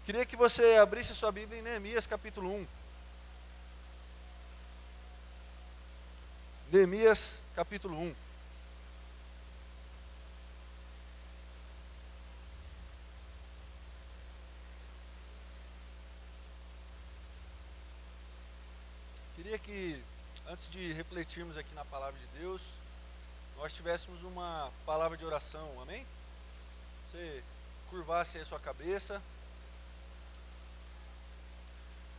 Queria que você abrisse sua Bíblia em Neemias capítulo 1. Neemias capítulo 1. Queria que, antes de refletirmos aqui na palavra de Deus, nós tivéssemos uma palavra de oração, amém? Você curvasse aí a sua cabeça.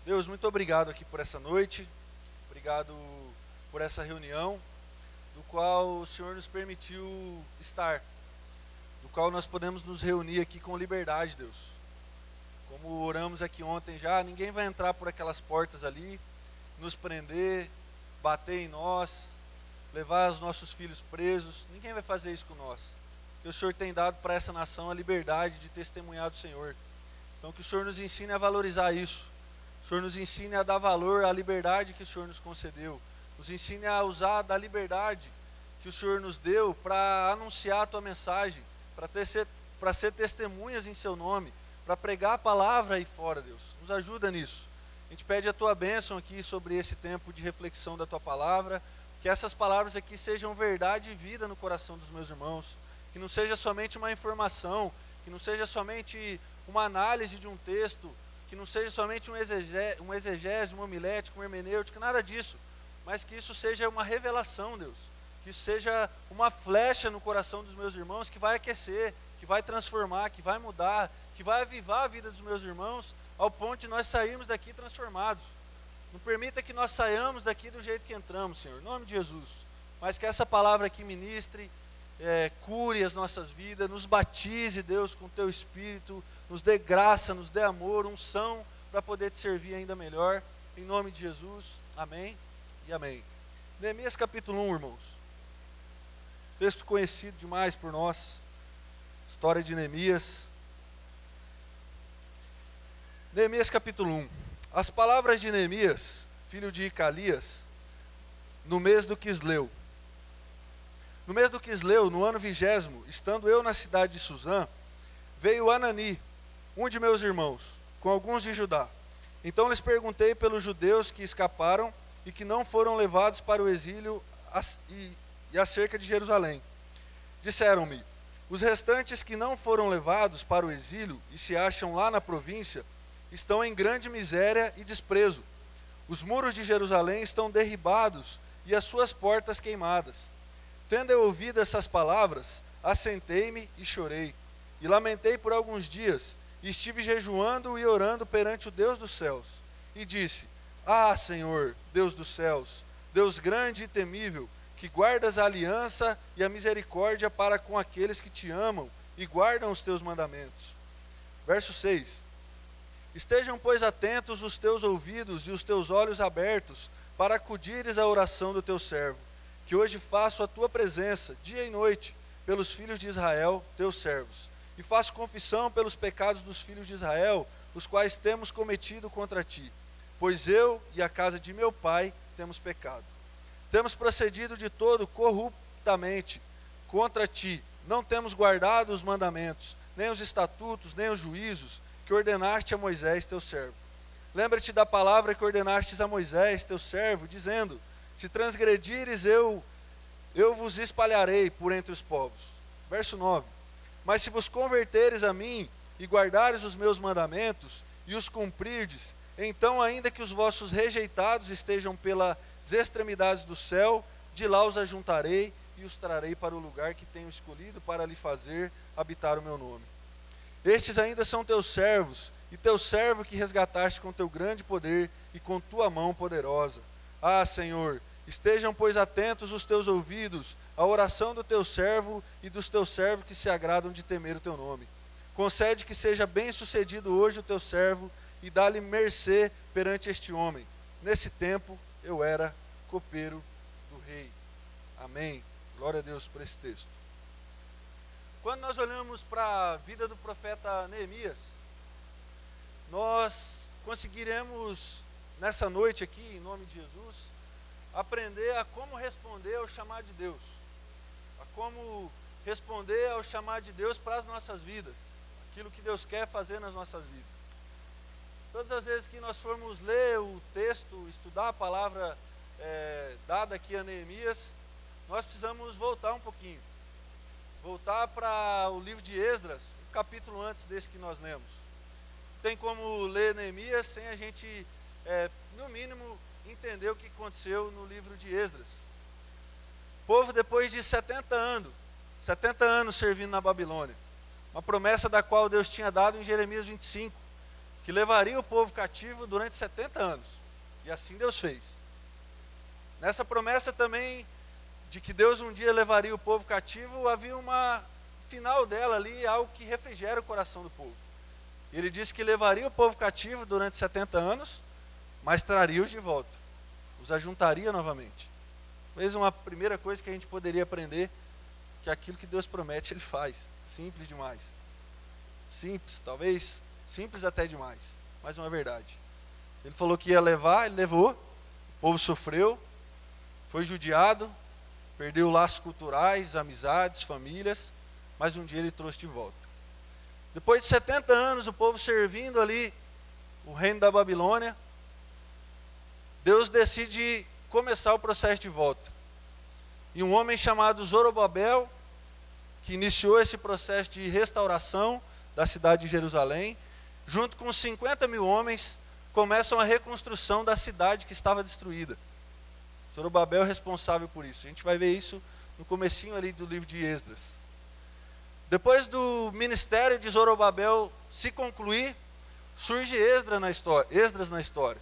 Deus, muito obrigado aqui por essa noite, obrigado por essa reunião, do qual o Senhor nos permitiu estar, do qual nós podemos nos reunir aqui com liberdade, Deus. Como oramos aqui ontem já, ninguém vai entrar por aquelas portas ali, nos prender, bater em nós, levar os nossos filhos presos, ninguém vai fazer isso com nós. Porque o Senhor tem dado para essa nação a liberdade de testemunhar do Senhor. Então que o Senhor nos ensine a valorizar isso. O Senhor nos ensine a dar valor à liberdade que o Senhor nos concedeu. Nos ensine a usar da liberdade que o Senhor nos deu para anunciar a Tua mensagem, para ser testemunhas em Seu nome, para pregar a palavra aí fora, Deus. Nos ajuda nisso. A gente pede a Tua bênção aqui sobre esse tempo de reflexão da Tua palavra, que essas palavras aqui sejam verdade e vida no coração dos meus irmãos, que não seja somente uma informação, que não seja somente uma análise de um texto, que não seja somente um exegese, uma homilética, uma hermenêutica, nada disso, mas que isso seja uma revelação, Deus, que isso seja uma flecha no coração dos meus irmãos, que vai aquecer, que vai transformar, que vai mudar, que vai avivar a vida dos meus irmãos, ao ponto de nós sairmos daqui transformados. Não permita que nós saiamos daqui do jeito que entramos, Senhor, em nome de Jesus, mas que essa palavra aqui ministre, cure as nossas vidas, nos batize, Deus, com o Teu Espírito, nos dê graça, nos dê amor, unção, para poder Te servir ainda melhor, em nome de Jesus, amém e amém. Neemias capítulo 1, irmãos, texto conhecido demais por nós, história de Neemias. Neemias capítulo 1, as palavras de Neemias, filho de Icalias, no mês do Quisleu. No mês do Quisleu, no ano 20º, estando eu na cidade de Suzã, veio Anani, um de meus irmãos, com alguns de Judá. Então lhes perguntei pelos judeus que escaparam e que não foram levados para o exílio e acerca de Jerusalém. Disseram-me, os restantes que não foram levados para o exílio e se acham lá na província, estão em grande miséria e desprezo. Os muros de Jerusalém estão derribados e as suas portas queimadas. Tendo eu ouvido essas palavras, assentei-me e chorei, e lamentei por alguns dias, e estive jejuando e orando perante o Deus dos céus. E disse, ah, Senhor, Deus dos céus, Deus grande e temível, que guardas a aliança e a misericórdia para com aqueles que te amam e guardam os teus mandamentos. Verso 6. Estejam, pois, atentos os teus ouvidos e os teus olhos abertos, para acudires à oração do teu servo, que hoje faço a tua presença, dia e noite, pelos filhos de Israel, teus servos. E faço confissão pelos pecados dos filhos de Israel, os quais temos cometido contra ti. Pois eu e a casa de meu pai temos pecado. Temos procedido de todo corruptamente contra ti. Não temos guardado os mandamentos, nem os estatutos, nem os juízos, que ordenaste a Moisés, teu servo. Lembra-te da palavra que ordenastes a Moisés, teu servo, dizendo, se transgredires, eu vos espalharei por entre os povos. Verso 9. Mas se vos converteres a mim e guardares os meus mandamentos e os cumprirdes, então ainda que os vossos rejeitados estejam pelas extremidades do céu, de lá os ajuntarei e os trarei para o lugar que tenho escolhido para lhe fazer habitar o meu nome. Estes ainda são teus servos, e teu servo que resgataste com teu grande poder e com tua mão poderosa. Ah, Senhor, estejam, pois, atentos os teus ouvidos à oração do teu servo e dos teus servos que se agradam de temer o teu nome. Concede que seja bem sucedido hoje o teu servo e dá-lhe mercê perante este homem. Nesse tempo eu era copeiro do rei. Amém. Glória a Deus por esse texto. Quando nós olhamos para a vida do profeta Neemias, nós conseguiremos, nessa noite aqui, em nome de Jesus, aprender a como responder ao chamado de Deus, a como responder ao chamado de Deus para as nossas vidas, aquilo que Deus quer fazer nas nossas vidas. Todas as vezes que nós formos ler o texto, estudar a palavra dada aqui a Neemias, nós precisamos voltar um pouquinho. Voltar para o livro de Esdras, um capítulo antes desse que nós lemos. Não tem como ler Neemias sem a gente, no mínimo, entender o que aconteceu no livro de Esdras. O povo, depois de 70 anos servindo na Babilônia, uma promessa da qual Deus tinha dado em Jeremias 25, que levaria o povo cativo durante 70 anos. E assim Deus fez. Nessa promessa também, de que Deus um dia levaria o povo cativo, havia uma final dela ali, algo que refrigera o coração do povo. Ele disse que levaria o povo cativo durante 70 anos, mas traria-os de volta, os ajuntaria novamente. Talvez uma primeira coisa que a gente poderia aprender, que aquilo que Deus promete, Ele faz. Simples demais. Simples, talvez simples até demais, mas uma verdade. Ele falou que ia levar, Ele levou, o povo sofreu, foi judiado, perdeu laços culturais, amizades, famílias, mas um dia Ele trouxe de volta. Depois de 70 anos, o povo servindo ali o reino da Babilônia, Deus decide começar o processo de volta. E um homem chamado Zorobabel, que iniciou esse processo de restauração da cidade de Jerusalém, junto com 50 mil homens, começam a reconstrução da cidade que estava destruída. Zorobabel é responsável por isso. A gente vai ver isso no comecinho ali do livro de Esdras. Depois do ministério de Zorobabel se concluir, surge Esdras na história.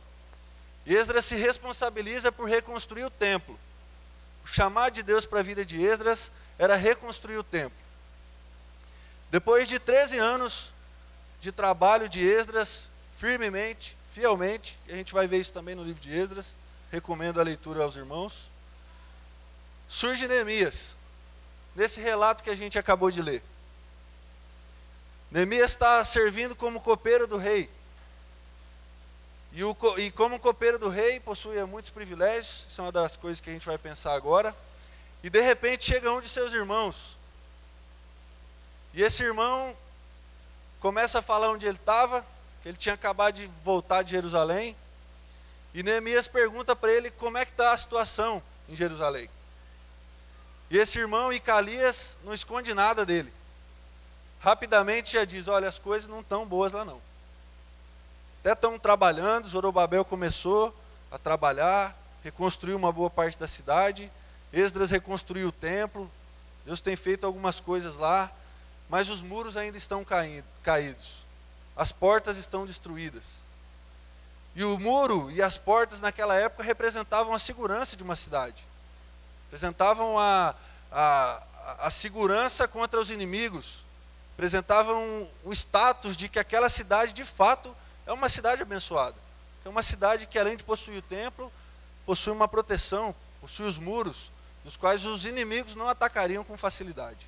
Esdras se responsabiliza por reconstruir o templo. O chamado de Deus para a vida de Esdras era reconstruir o templo. Depois de 13 anos de trabalho de Esdras, firmemente, fielmente, e a gente vai ver isso também no livro de Esdras, recomendo a leitura aos irmãos, surge Neemias, nesse relato que a gente acabou de ler. Neemias está servindo como copeiro do rei. E como copeiro do rei, possuía muitos privilégios, isso é uma das coisas que a gente vai pensar agora. E de repente chega um de seus irmãos. E esse irmão começa a falar onde ele estava, que ele tinha acabado de voltar de Jerusalém. E Neemias pergunta para ele como é que está a situação em Jerusalém. E esse irmão, Icalias, não esconde nada dele. Rapidamente já diz, olha, as coisas não estão boas lá não. Até estão trabalhando, Zorobabel começou a trabalhar, reconstruiu uma boa parte da cidade, Esdras reconstruiu o templo, Deus tem feito algumas coisas lá, mas os muros ainda estão caídos, as portas estão destruídas. E o muro e as portas naquela época representavam a segurança de uma cidade, representavam a segurança contra os inimigos, representavam o status de que aquela cidade de fato é uma cidade abençoada. É uma cidade que, além de possuir o templo, possui uma proteção, possui os muros, dos quais os inimigos não atacariam com facilidade.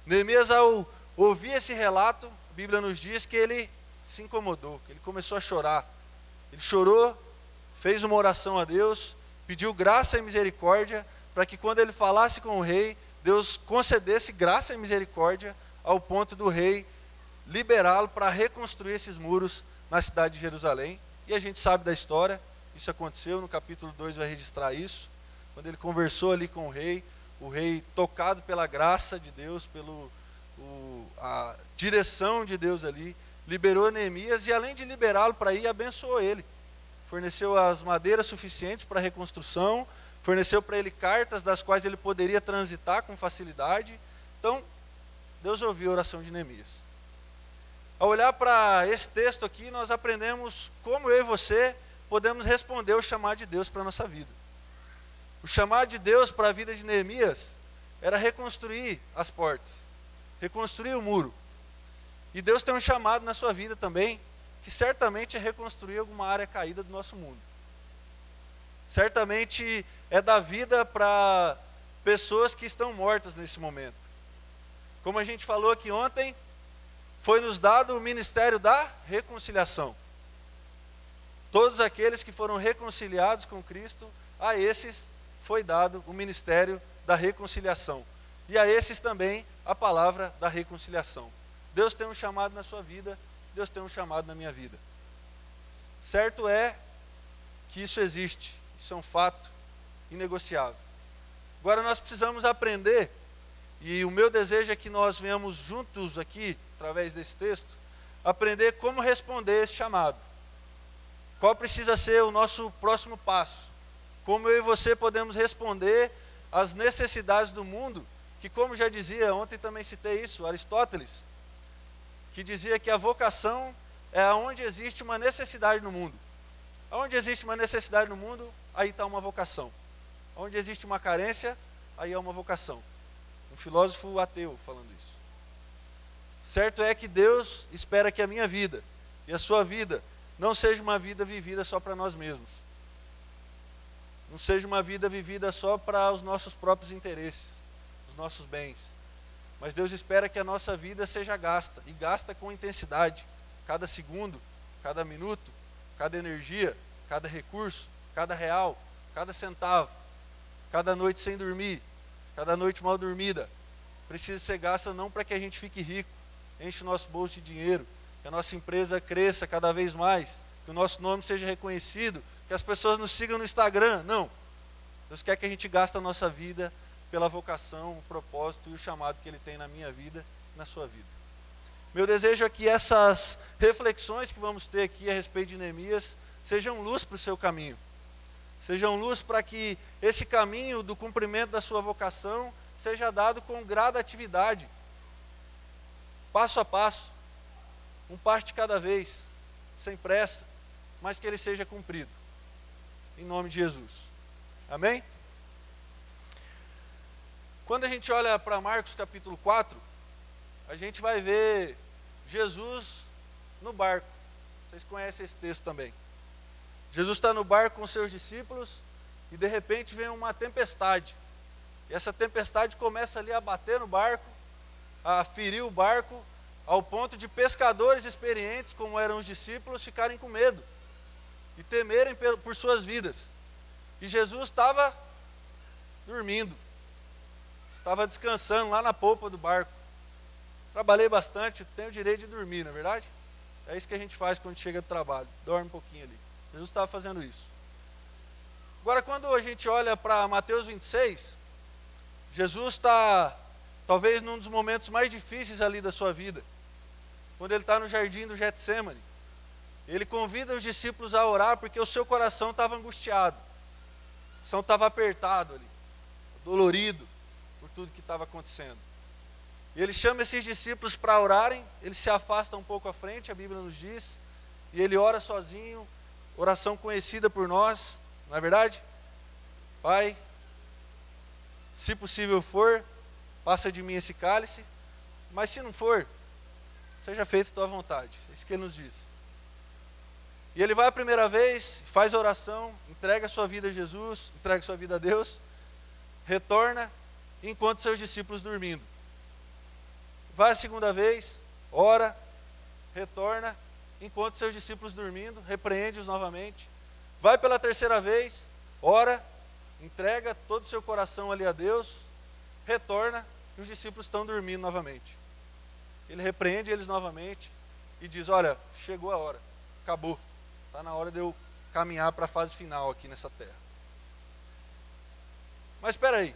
Neemias, ao ouvir esse relato, a Bíblia nos diz que ele se incomodou, que ele começou a chorar. Ele chorou, fez uma oração a Deus, pediu graça e misericórdia, para que quando ele falasse com o rei, Deus concedesse graça e misericórdia, ao ponto do rei liberá-lo para reconstruir esses muros na cidade de Jerusalém. E a gente sabe da história, isso aconteceu, no capítulo 2 vai registrar isso, quando ele conversou ali com o rei tocado pela graça de Deus, a direção de Deus ali, liberou Neemias e além de liberá-lo para ir, abençoou ele. Forneceu as madeiras suficientes para a reconstrução, forneceu para ele cartas das quais ele poderia transitar com facilidade. Então, Deus ouviu a oração de Neemias. Ao olhar para esse texto aqui, nós aprendemos como eu e você podemos responder o chamado de Deus para a nossa vida. O chamado de Deus para a vida de Neemias era reconstruir as portas, reconstruir o muro. E Deus tem um chamado na sua vida também, que certamente é reconstruir alguma área caída do nosso mundo. Certamente é dar vida para pessoas que estão mortas nesse momento. Como a gente falou aqui ontem, foi nos dado o ministério da reconciliação. Todos aqueles que foram reconciliados com Cristo, a esses foi dado o ministério da reconciliação. E a esses também a palavra da reconciliação. Deus tem um chamado na sua vida, Deus tem um chamado na minha vida. Certo é que isso existe, isso é um fato inegociável. Agora nós precisamos aprender, e o meu desejo é que nós venhamos juntos aqui, através desse texto, aprender como responder esse chamado. Qual precisa ser o nosso próximo passo? Como eu e você podemos responder às necessidades do mundo, que, como já dizia, ontem também citei isso, Aristóteles, que dizia que a vocação é onde existe uma necessidade no mundo. Onde existe uma necessidade no mundo, aí está uma vocação. Onde existe uma carência, aí é uma vocação. Um filósofo ateu falando isso. Certo é que Deus espera que a minha vida e a sua vida não seja uma vida vivida só para nós mesmos. Não seja uma vida vivida só para os nossos próprios interesses, os nossos bens. Mas Deus espera que a nossa vida seja gasta, e gasta com intensidade. Cada segundo, cada minuto, cada energia, cada recurso, cada real, cada centavo, cada noite sem dormir, cada noite mal dormida, precisa ser gasta não para que a gente fique rico, enche o nosso bolso de dinheiro, que a nossa empresa cresça cada vez mais, que o nosso nome seja reconhecido, que as pessoas nos sigam no Instagram. Não. Deus quer que a gente gaste a nossa vida pela vocação, o propósito e o chamado que Ele tem na minha vida e na sua vida. Meu desejo é que essas reflexões que vamos ter aqui a respeito de Neemias sejam luz para o seu caminho. Sejam luz para que esse caminho do cumprimento da sua vocação seja dado com gradatividade, passo a passo, um passo de cada vez, sem pressa, mas que ele seja cumprido. Em nome de Jesus. Amém? Quando a gente olha para Marcos capítulo 4, a gente vai ver Jesus no barco. Vocês conhecem esse texto também. Jesus está no barco com seus discípulos e de repente vem uma tempestade. E essa tempestade começa ali a bater no barco, a ferir o barco, ao ponto de pescadores experientes, como eram os discípulos, ficarem com medo e temerem por suas vidas. E Jesus estava dormindo, estava descansando lá na polpa do barco. Trabalhei bastante, tenho o direito de dormir, não é verdade? É isso que a gente faz quando chega do trabalho, dorme um pouquinho ali. Jesus estava fazendo isso. Agora, quando a gente olha para Mateus 26, Jesus está talvez num dos momentos mais difíceis ali da sua vida, quando ele está no jardim do Getsemane. Ele convida os discípulos a orar porque o seu coração estava angustiado, o coração estava apertado ali, dolorido por tudo que estava acontecendo. E ele chama esses discípulos para orarem, ele se afasta um pouco à frente, a Bíblia nos diz, e ele ora sozinho, oração conhecida por nós, não é verdade? Pai, se possível for, passa de mim esse cálice, mas se não for, seja feita a tua vontade. É isso que ele nos diz. E ele vai a primeira vez, faz a oração, entrega a sua vida a Jesus, entrega a sua vida a Deus, retorna e encontra seus discípulos dormindo. Vai a segunda vez, ora, retorna, encontra seus discípulos dormindo, repreende-os novamente. Vai pela terceira vez, ora, entrega todo o seu coração ali a Deus, retorna e os discípulos estão dormindo novamente. Ele repreende eles novamente e diz: olha, chegou a hora, acabou, está na hora de eu caminhar para a fase final aqui nessa terra. Mas espera aí,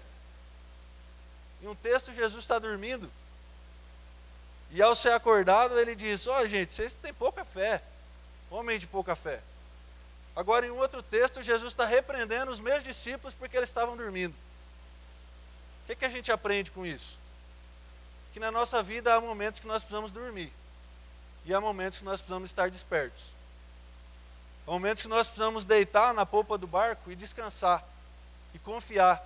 em um texto Jesus está dormindo, e ao ser acordado ele diz: ó, gente, vocês têm pouca fé, homens de pouca fé. Agora, em um outro texto, Jesus está repreendendo os meus discípulos porque eles estavam dormindo. O que a gente aprende com isso? Que na nossa vida há momentos que nós precisamos dormir, e há momentos que nós precisamos estar despertos. Há momentos que nós precisamos deitar na polpa do barco e descansar, e confiar,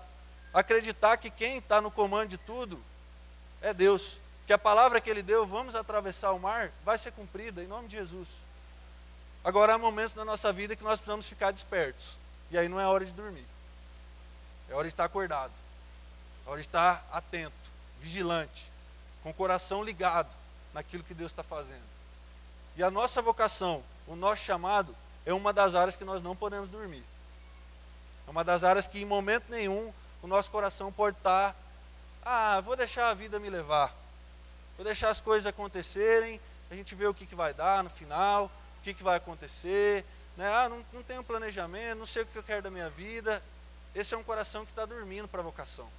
acreditar que quem está no comando de tudo é Deus, que a palavra que Ele deu, vamos atravessar o mar, vai ser cumprida em nome de Jesus. Agora há momentos na nossa vida que nós precisamos ficar despertos, e aí não é hora de dormir, é hora de estar acordado, é hora de estar atento, vigilante, com o coração ligado naquilo que Deus está fazendo. E a nossa vocação, o nosso chamado, é uma das áreas que nós não podemos dormir. É uma das áreas que em momento nenhum o nosso coração pode estar: vou deixar a vida me levar, vou deixar as coisas acontecerem, a gente vê o que vai dar no final, o que vai acontecer, né? Não tenho planejamento, não sei o que eu quero da minha vida. Esse é um coração que está dormindo para a vocação.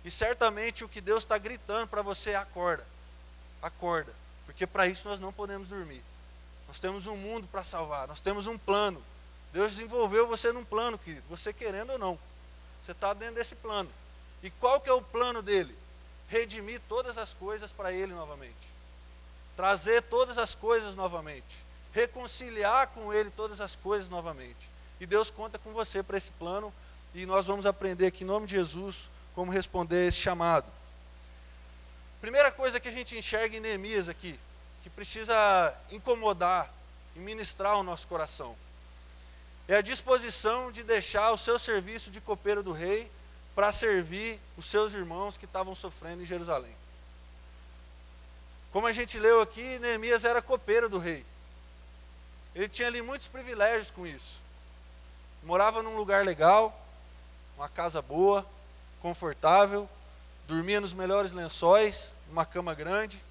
E certamente o que Deus está gritando para você é: acorda, acorda, porque para isso nós não podemos dormir. Nós temos um mundo para salvar, nós temos um plano. Deus desenvolveu você num plano, querido, você querendo ou não. Você está dentro desse plano. E qual que é o plano dele? Redimir todas as coisas para ele novamente. Trazer todas as coisas novamente. Reconciliar com ele todas as coisas novamente. E Deus conta com você para esse plano. E nós vamos aprender aqui em nome de Jesus como responder a esse chamado. Primeira coisa que a gente enxerga em Neemias aqui, que precisa incomodar e ministrar o nosso coração, é a disposição de deixar o seu serviço de copeiro do rei para servir os seus irmãos que estavam sofrendo em Jerusalém. Como a gente leu aqui, Neemias era copeiro do rei. Ele tinha ali muitos privilégios com isso. Morava num lugar legal, uma casa boa, confortável, dormia nos melhores lençóis, numa cama grande,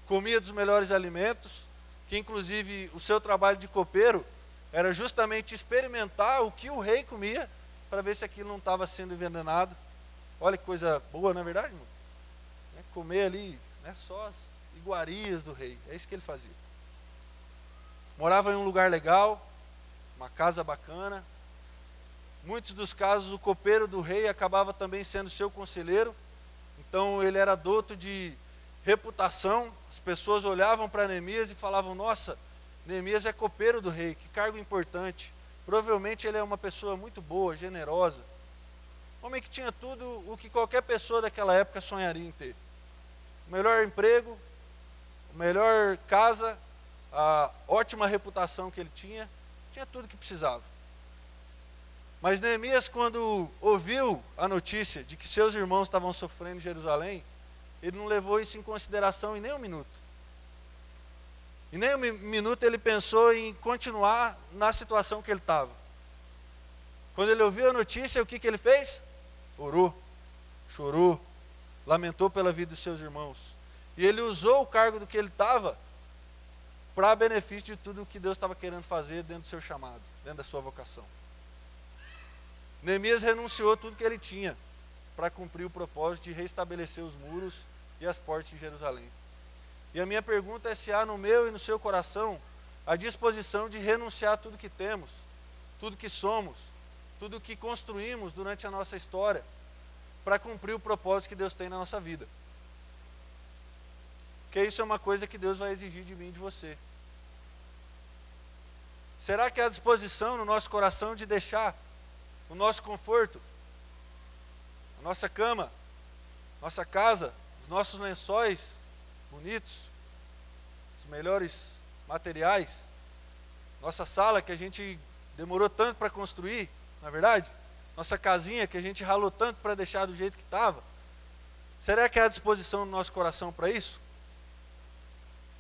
comia dos melhores alimentos, que inclusive o seu trabalho de copeiro era justamente experimentar o que o rei comia, para ver se aquilo não estava sendo envenenado. Olha que coisa boa, não é verdade, irmão? Comer ali, só as iguarias do rei, é isso que ele fazia. Morava em um lugar legal, uma casa bacana. Muitos dos casos o copeiro do rei acabava também sendo seu conselheiro, então ele era doto de reputação. As pessoas olhavam para Neemias e falavam: nossa, Neemias é copeiro do rei, que cargo importante. Provavelmente ele é uma pessoa muito boa, generosa. Homem que tinha tudo o que qualquer pessoa daquela época sonharia em ter. O melhor emprego, a melhor casa, a ótima reputação que ele tinha tudo que precisava. Mas Neemias, quando ouviu a notícia de que seus irmãos estavam sofrendo em Jerusalém, ele não levou isso em consideração em nem um minuto. Em nem um minuto ele pensou em continuar na situação que ele estava. Quando ele ouviu a notícia, o que ele fez? Orou, chorou, lamentou pela vida dos seus irmãos. E ele usou o cargo do que ele estava para benefício de tudo o que Deus estava querendo fazer dentro do seu chamado, dentro da sua vocação. Neemias renunciou tudo que ele tinha para cumprir o propósito de restabelecer os muros e as portas de Jerusalém. E a minha pergunta é se há no meu e no seu coração a disposição de renunciar a tudo que temos, tudo que somos, tudo que construímos durante a nossa história, para cumprir o propósito que Deus tem na nossa vida. Porque isso é uma coisa que Deus vai exigir de mim e de você. Será que há disposição no nosso coração de deixar o nosso conforto, a nossa cama, nossa casa, os nossos lençóis bonitos, os melhores materiais, nossa sala que a gente demorou tanto para construir, não é verdade? Nossa casinha que a gente ralou tanto para deixar do jeito que estava. Será que há disposição no nosso coração para isso?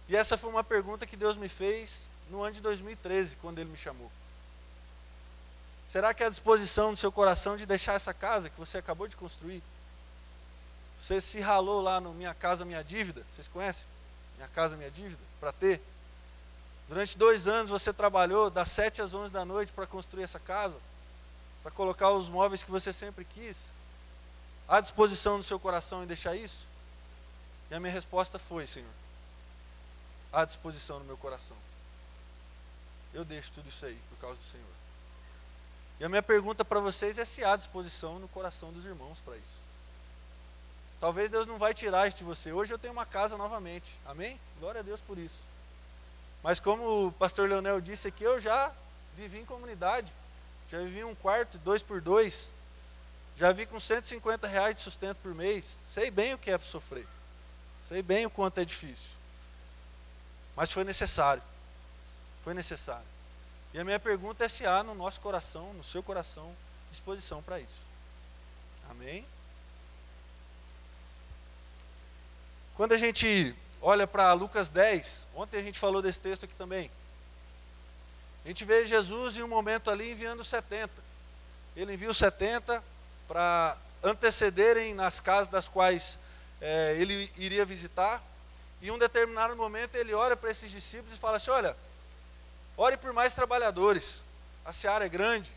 E essa foi uma pergunta que Deus me fez no ano de 2013, quando Ele me chamou. Será que há disposição no seu coração de deixar essa casa que você acabou de construir? Você se ralou lá no Minha Casa Minha Dívida, vocês conhecem? Minha Casa Minha Dívida, para ter. Durante 2 anos você trabalhou das 7 às 11 da noite para construir essa casa, para colocar os móveis que você sempre quis. Há disposição no seu coração em deixar isso? E a minha resposta foi: Senhor, há disposição no meu coração. Eu deixo tudo isso aí por causa do Senhor. E a minha pergunta para vocês é se há disposição no coração dos irmãos para isso. Talvez Deus não vai tirar isso de você. Hoje eu tenho uma casa novamente. Amém? Glória a Deus por isso. Mas como o pastor Leonel disse aqui, eu já vivi em comunidade. Já vivi em um quarto 2x2. Já vi com R$150 de sustento por mês. Sei bem o que é para sofrer. Sei bem o quanto é difícil. Mas foi necessário. Foi necessário. E a minha pergunta é se há no nosso coração, no seu coração, disposição para isso. Amém? Quando a gente olha para Lucas 10, ontem a gente falou desse texto aqui também. A gente vê Jesus em um momento ali enviando 70. Ele envia os 70 para antecederem nas casas das quais ele iria visitar. E em um determinado momento ele olha para esses discípulos e fala assim: olha Ore por mais trabalhadores. A seara é grande,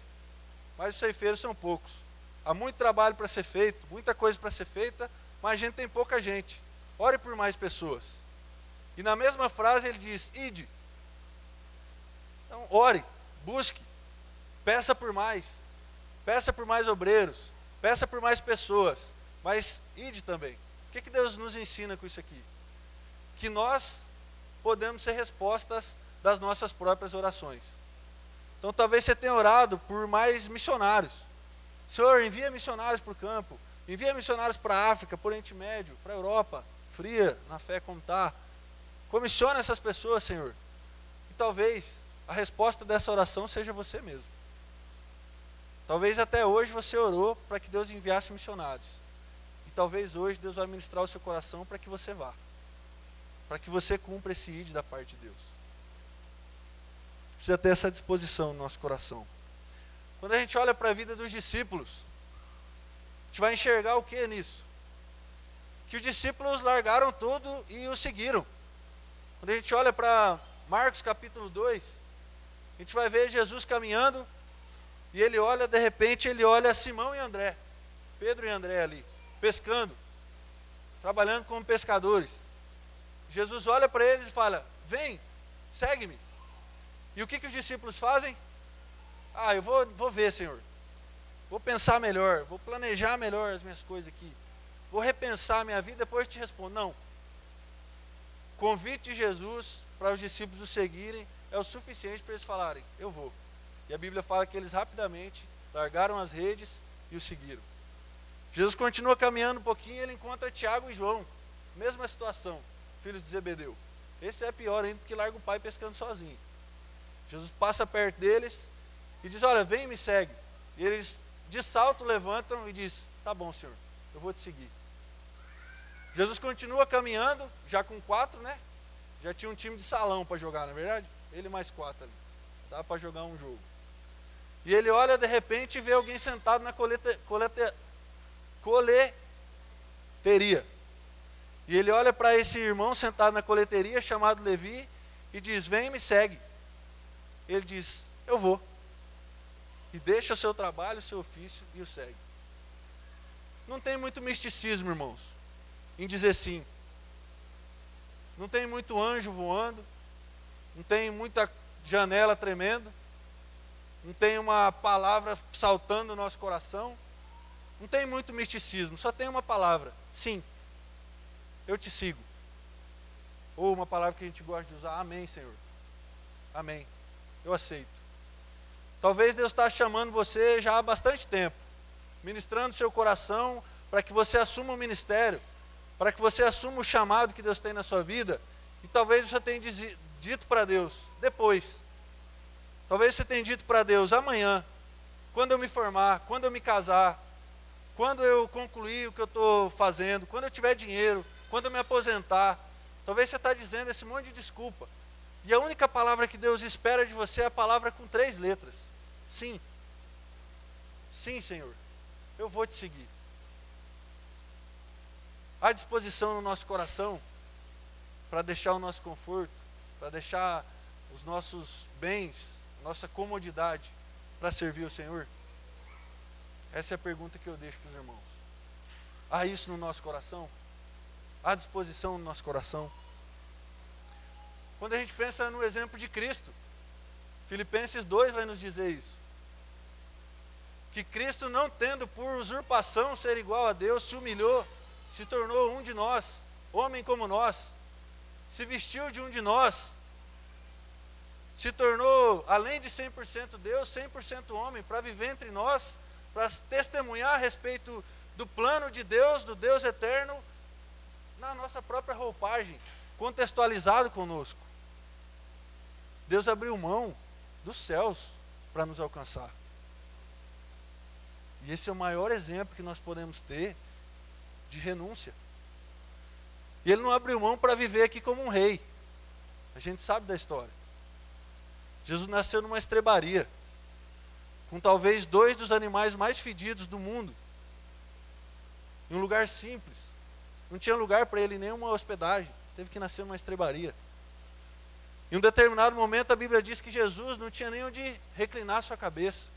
mas os ceifeiros são poucos. Há muito trabalho para ser feito, muita coisa para ser feita, mas a gente tem pouca gente. Ore por mais pessoas. E na mesma frase ele diz, ide. Então, ore, busque, peça por mais obreiros, peça por mais pessoas, mas ide também. O que Deus nos ensina com isso aqui? Que nós podemos ser respostas das nossas próprias orações. Então talvez você tenha orado por mais missionários. Senhor, envia missionários para o campo, envia missionários para a África, para o Oriente Médio, para a Europa, fria, na fé como está. Comissiona essas pessoas, Senhor. E talvez a resposta dessa oração seja você mesmo. Talvez até hoje você orou para que Deus enviasse missionários. E talvez hoje Deus vai ministrar o seu coração para que você vá. Para que você cumpra esse ide da parte de Deus. Precisa ter essa disposição no nosso coração. Quando a gente olha para a vida dos discípulos, a gente vai enxergar o que nisso? Que os discípulos largaram tudo e o seguiram. Quando a gente olha para Marcos capítulo 2, a gente vai ver Jesus caminhando, e ele olha, de repente, ele olha Simão e André, Pedro e André ali, pescando, trabalhando como pescadores. Jesus olha para eles e fala, vem, segue-me. E o que os discípulos fazem? Eu vou ver, Senhor. Vou pensar melhor, vou planejar melhor as minhas coisas aqui. Vou repensar a minha vida, depois eu te respondo. Não. Convite de Jesus para os discípulos o seguirem é o suficiente para eles falarem, eu vou. E a Bíblia fala que eles rapidamente largaram as redes e o seguiram. Jesus continua caminhando um pouquinho e ele encontra Tiago e João. Mesma situação, filhos de Zebedeu. Esse é pior ainda, porque larga o pai pescando sozinho. Jesus passa perto deles e diz, olha, vem e me segue. E eles de salto levantam e diz, tá bom, Senhor, eu vou te seguir. Jesus continua caminhando, já com 4, né? Já tinha um time de salão para jogar, na verdade? Ele mais 4 ali. Dá para jogar um jogo. E ele olha de repente e vê alguém sentado na coleteria. E ele olha para esse irmão sentado na coleteria, chamado Levi, e diz, vem e me segue. Ele diz, eu vou. E deixa o seu trabalho, o seu ofício e o segue. Não tem muito misticismo, irmãos, em dizer sim. Não tem muito anjo voando, não tem muita janela tremendo, não tem uma palavra saltando no nosso coração, não tem muito misticismo, só tem uma palavra, sim, eu te sigo. Ou uma palavra que a gente gosta de usar, amém, Senhor, amém, eu aceito. Talvez Deus está chamando você já há bastante tempo, ministrando seu coração para que você assuma o ministério, para que você assuma o chamado que Deus tem na sua vida, e talvez você tenha dito para Deus, depois. Talvez você tenha dito para Deus, amanhã, quando eu me formar, quando eu me casar, quando eu concluir o que eu estou fazendo, quando eu tiver dinheiro, quando eu me aposentar. Talvez você está dizendo esse monte de desculpa. E a única palavra que Deus espera de você é a palavra com 3 letras. Sim. Sim, Senhor, eu vou te seguir. Há disposição no nosso coração para deixar o nosso conforto, para deixar os nossos bens, nossa comodidade, para servir o Senhor? Essa é a pergunta que eu deixo para os irmãos. Há isso no nosso coração? Há disposição no nosso coração? Quando a gente pensa no exemplo de Cristo, Filipenses 2 vai nos dizer isso. Que Cristo, não tendo por usurpação ser igual a Deus, se humilhou, se tornou um de nós, homem como nós, se vestiu de um de nós, se tornou, além de 100% Deus, 100% homem, para viver entre nós, para testemunhar a respeito do plano de Deus, do Deus eterno, na nossa própria roupagem, contextualizado conosco. Deus abriu mão dos céus para nos alcançar. E esse é o maior exemplo que nós podemos ter de renúncia. E ele não abriu mão para viver aqui como um rei. A gente sabe da história. Jesus nasceu numa estrebaria, com talvez 2 dos animais mais fedidos do mundo, em um lugar simples. Não tinha lugar para ele, nenhuma hospedagem, teve que nascer numa estrebaria. Em um determinado momento a Bíblia diz que Jesus não tinha nem onde reclinar sua cabeça.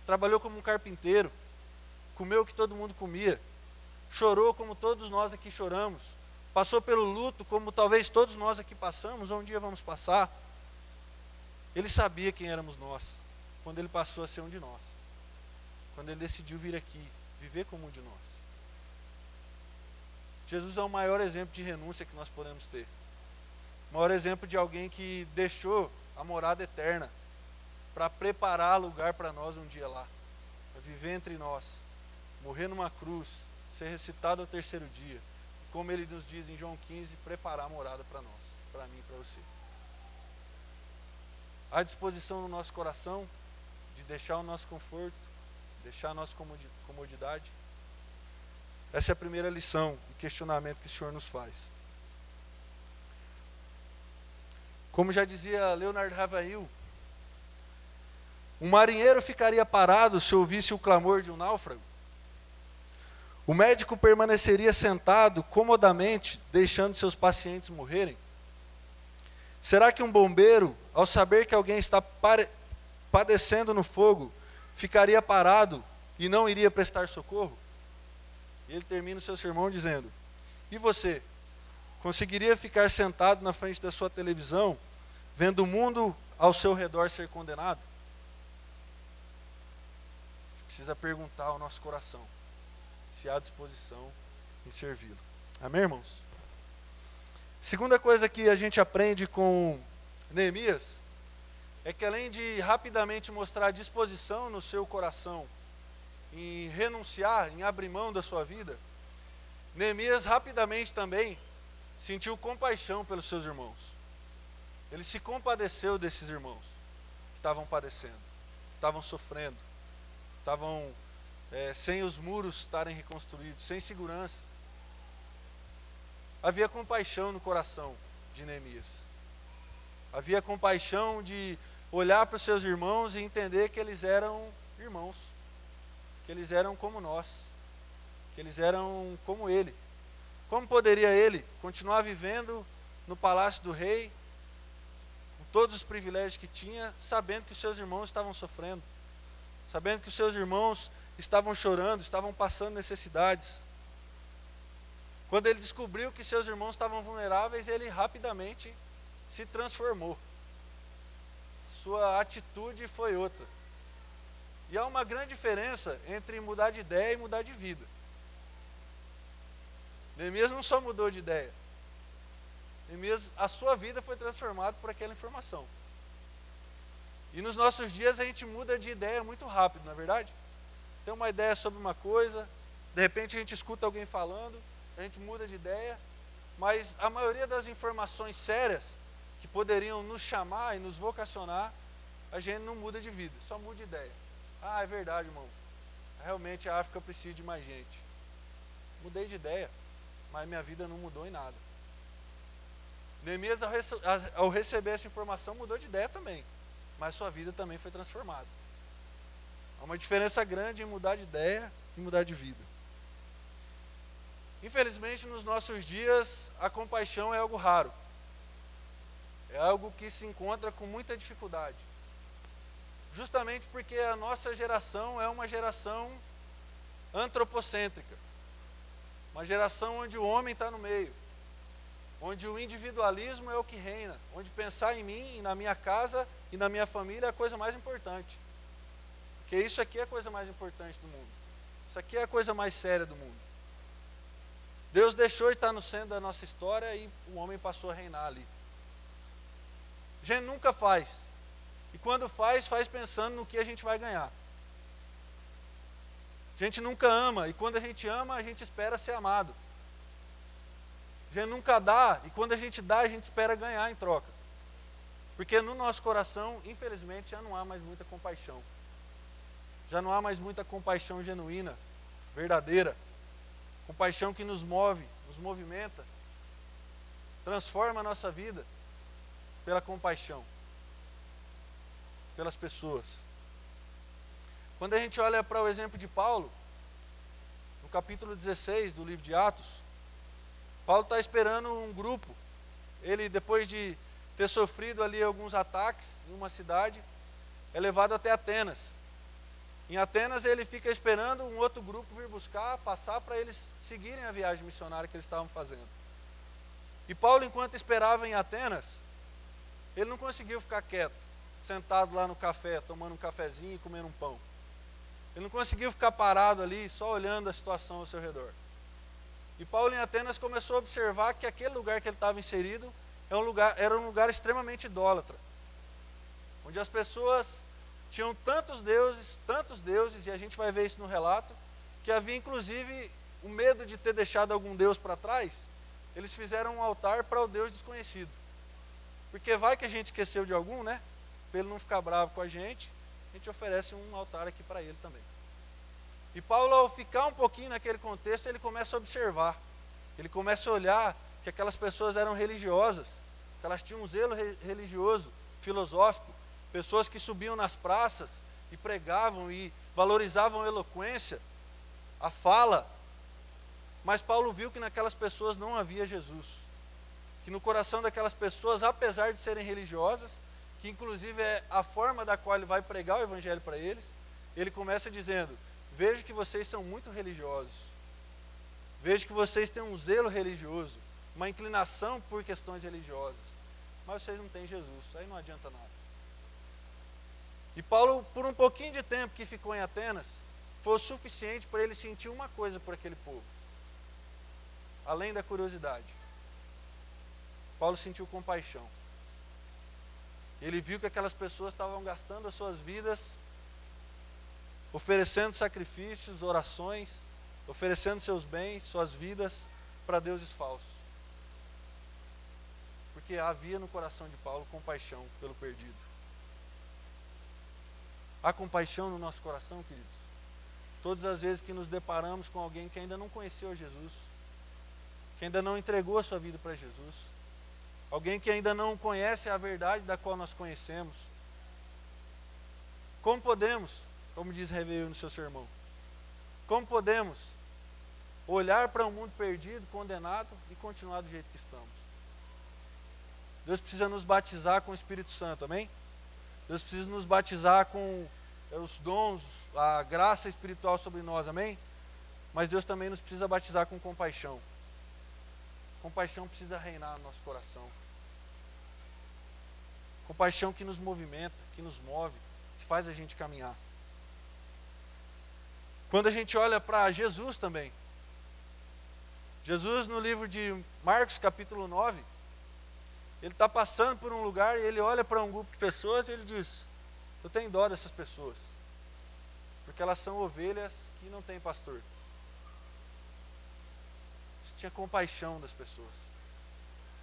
Trabalhou como um carpinteiro, comeu o que todo mundo comia, chorou como todos nós aqui choramos, passou pelo luto como talvez todos nós aqui passamos, ou um dia vamos passar. Ele sabia quem éramos nós, quando ele passou a ser um de nós, quando ele decidiu vir aqui, viver como um de nós. Jesus é o maior exemplo de renúncia que nós podemos ter. O maior exemplo de alguém que deixou a morada eterna para preparar lugar para nós um dia lá, para viver entre nós, morrer numa cruz, ser ressuscitado ao terceiro dia, como ele nos diz em João 15, preparar a morada para nós, para mim e para você. Há disposição no nosso coração de deixar o nosso conforto, deixar a nossa comodidade? Essa é a primeira lição e questionamento que o Senhor nos faz. Como já dizia Leonard Ravenhill, um marinheiro ficaria parado se ouvisse o clamor de um náufrago? O médico permaneceria sentado comodamente, deixando seus pacientes morrerem? Será que um bombeiro, ao saber que alguém está padecendo no fogo, ficaria parado e não iria prestar socorro? E ele termina o seu sermão dizendo: e você, conseguiria ficar sentado na frente da sua televisão, vendo o mundo ao seu redor ser condenado? Precisa perguntar ao nosso coração se há disposição em servi-lo. Amém, irmãos? Segunda coisa que a gente aprende com Neemias é que, além de rapidamente mostrar disposição no seu coração em renunciar, em abrir mão da sua vida, Neemias rapidamente também sentiu compaixão pelos seus irmãos. Ele se compadeceu desses irmãos que estavam padecendo, que estavam sofrendo, estavam sem os muros estarem reconstruídos, sem segurança. Havia compaixão no coração de Neemias. Havia compaixão de olhar para os seus irmãos e entender que eles eram irmãos, que eles eram como nós, que eles eram como ele. Como poderia ele continuar vivendo no palácio do rei, com todos os privilégios que tinha, sabendo que os seus irmãos estavam sofrendo, sabendo que os seus irmãos estavam chorando, estavam passando necessidades? Quando ele descobriu que seus irmãos estavam vulneráveis, ele rapidamente se transformou. Sua atitude foi outra. E há uma grande diferença entre mudar de ideia e mudar de vida. Neemias não só mudou de ideia. Neemias, a sua vida foi transformada por aquela informação. E nos nossos dias a gente muda de ideia muito rápido, não é verdade? Tem uma ideia sobre uma coisa, de repente a gente escuta alguém falando, a gente muda de ideia, mas a maioria das informações sérias que poderiam nos chamar e nos vocacionar, a gente não muda de vida, só muda de ideia. Ah, é verdade, irmão, realmente a África precisa de mais gente. Mudei de ideia, mas minha vida não mudou em nada. Neemias, ao receber essa informação, mudou de ideia também, mas sua vida também foi transformada. Há uma diferença grande em mudar de ideia e mudar de vida. Infelizmente, nos nossos dias, a compaixão é algo raro. É algo que se encontra com muita dificuldade. Justamente porque a nossa geração é uma geração antropocêntrica. Uma geração onde o homem está no meio. Onde o individualismo é o que reina. Onde pensar em mim, e na minha casa e na minha família é a coisa mais importante. Porque isso aqui é a coisa mais importante do mundo. Isso aqui é a coisa mais séria do mundo. Deus deixou de estar no centro da nossa história e o homem passou a reinar ali. A gente nunca faz. E quando faz, faz pensando no que a gente vai ganhar. A gente nunca ama, e quando a gente ama, a gente espera ser amado. A gente nunca dá, e quando a gente dá, a gente espera ganhar em troca. Porque no nosso coração, infelizmente, já não há mais muita compaixão. Já não há mais muita compaixão genuína, verdadeira. Compaixão que nos move, nos movimenta, transforma a nossa vida pela compaixão, pelas pessoas. Quando a gente olha para o exemplo de Paulo, no capítulo 16 do livro de Atos, Paulo está esperando um grupo. Ele, depois de ter sofrido ali alguns ataques em uma cidade, é levado até Atenas. Em Atenas ele fica esperando um outro grupo vir buscar, passar para eles seguirem a viagem missionária que eles estavam fazendo. E Paulo, enquanto esperava em Atenas, ele não conseguiu ficar quieto, sentado lá no café, tomando um cafezinho e comendo um pão. Ele não conseguiu ficar parado ali, só olhando a situação ao seu redor. E Paulo em Atenas começou a observar que aquele lugar que ele estava inserido era um lugar extremamente idólatra, onde as pessoas tinham tantos deuses, e a gente vai ver isso no relato, que havia inclusive o medo de ter deixado algum deus para trás. Eles fizeram um altar para o Deus desconhecido. Porque vai que a gente esqueceu de algum, né? Para ele não ficar bravo com a gente oferece um altar aqui para ele também. E Paulo, ao ficar um pouquinho naquele contexto, ele começa a observar. Ele começa a olhar que aquelas pessoas eram religiosas, que elas tinham um zelo religioso, filosófico. Pessoas que subiam nas praças e pregavam e valorizavam a eloquência, a fala. Mas Paulo viu que naquelas pessoas não havia Jesus. Que no coração daquelas pessoas, apesar de serem religiosas, que inclusive é a forma da qual ele vai pregar o evangelho para eles, ele começa dizendo: vejo que vocês são muito religiosos. Vejo que vocês têm um zelo religioso, uma inclinação por questões religiosas. Mas vocês não têm Jesus, aí não adianta nada. E Paulo, por um pouquinho de tempo que ficou em Atenas, foi o suficiente para ele sentir uma coisa por aquele povo. Além da curiosidade. Paulo sentiu compaixão. Ele viu que aquelas pessoas estavam gastando as suas vidas, oferecendo sacrifícios, orações, oferecendo seus bens, suas vidas para deuses falsos. Porque havia no coração de Paulo compaixão pelo perdido. Há compaixão no nosso coração, queridos? Todas as vezes que nos deparamos com alguém que ainda não conheceu Jesus, que ainda não entregou a sua vida para Jesus, alguém que ainda não conhece a verdade da qual nós conhecemos, como podemos, como diz Réveillon no seu sermão, como podemos olhar para um mundo perdido, condenado e continuar do jeito que estamos? Deus precisa nos batizar com o Espírito Santo, amém? Deus precisa nos batizar com os dons, a graça espiritual sobre nós, amém? Mas Deus também nos precisa batizar com compaixão. Compaixão precisa reinar no nosso coração. Compaixão que nos movimenta, que nos move, que faz a gente caminhar. Quando a gente olha para Jesus também, Jesus no livro de Marcos capítulo 9, ele está passando por um lugar e ele olha para um grupo de pessoas e ele diz: eu tenho dó dessas pessoas, porque elas são ovelhas que não têm pastor. Ele tinha compaixão das pessoas.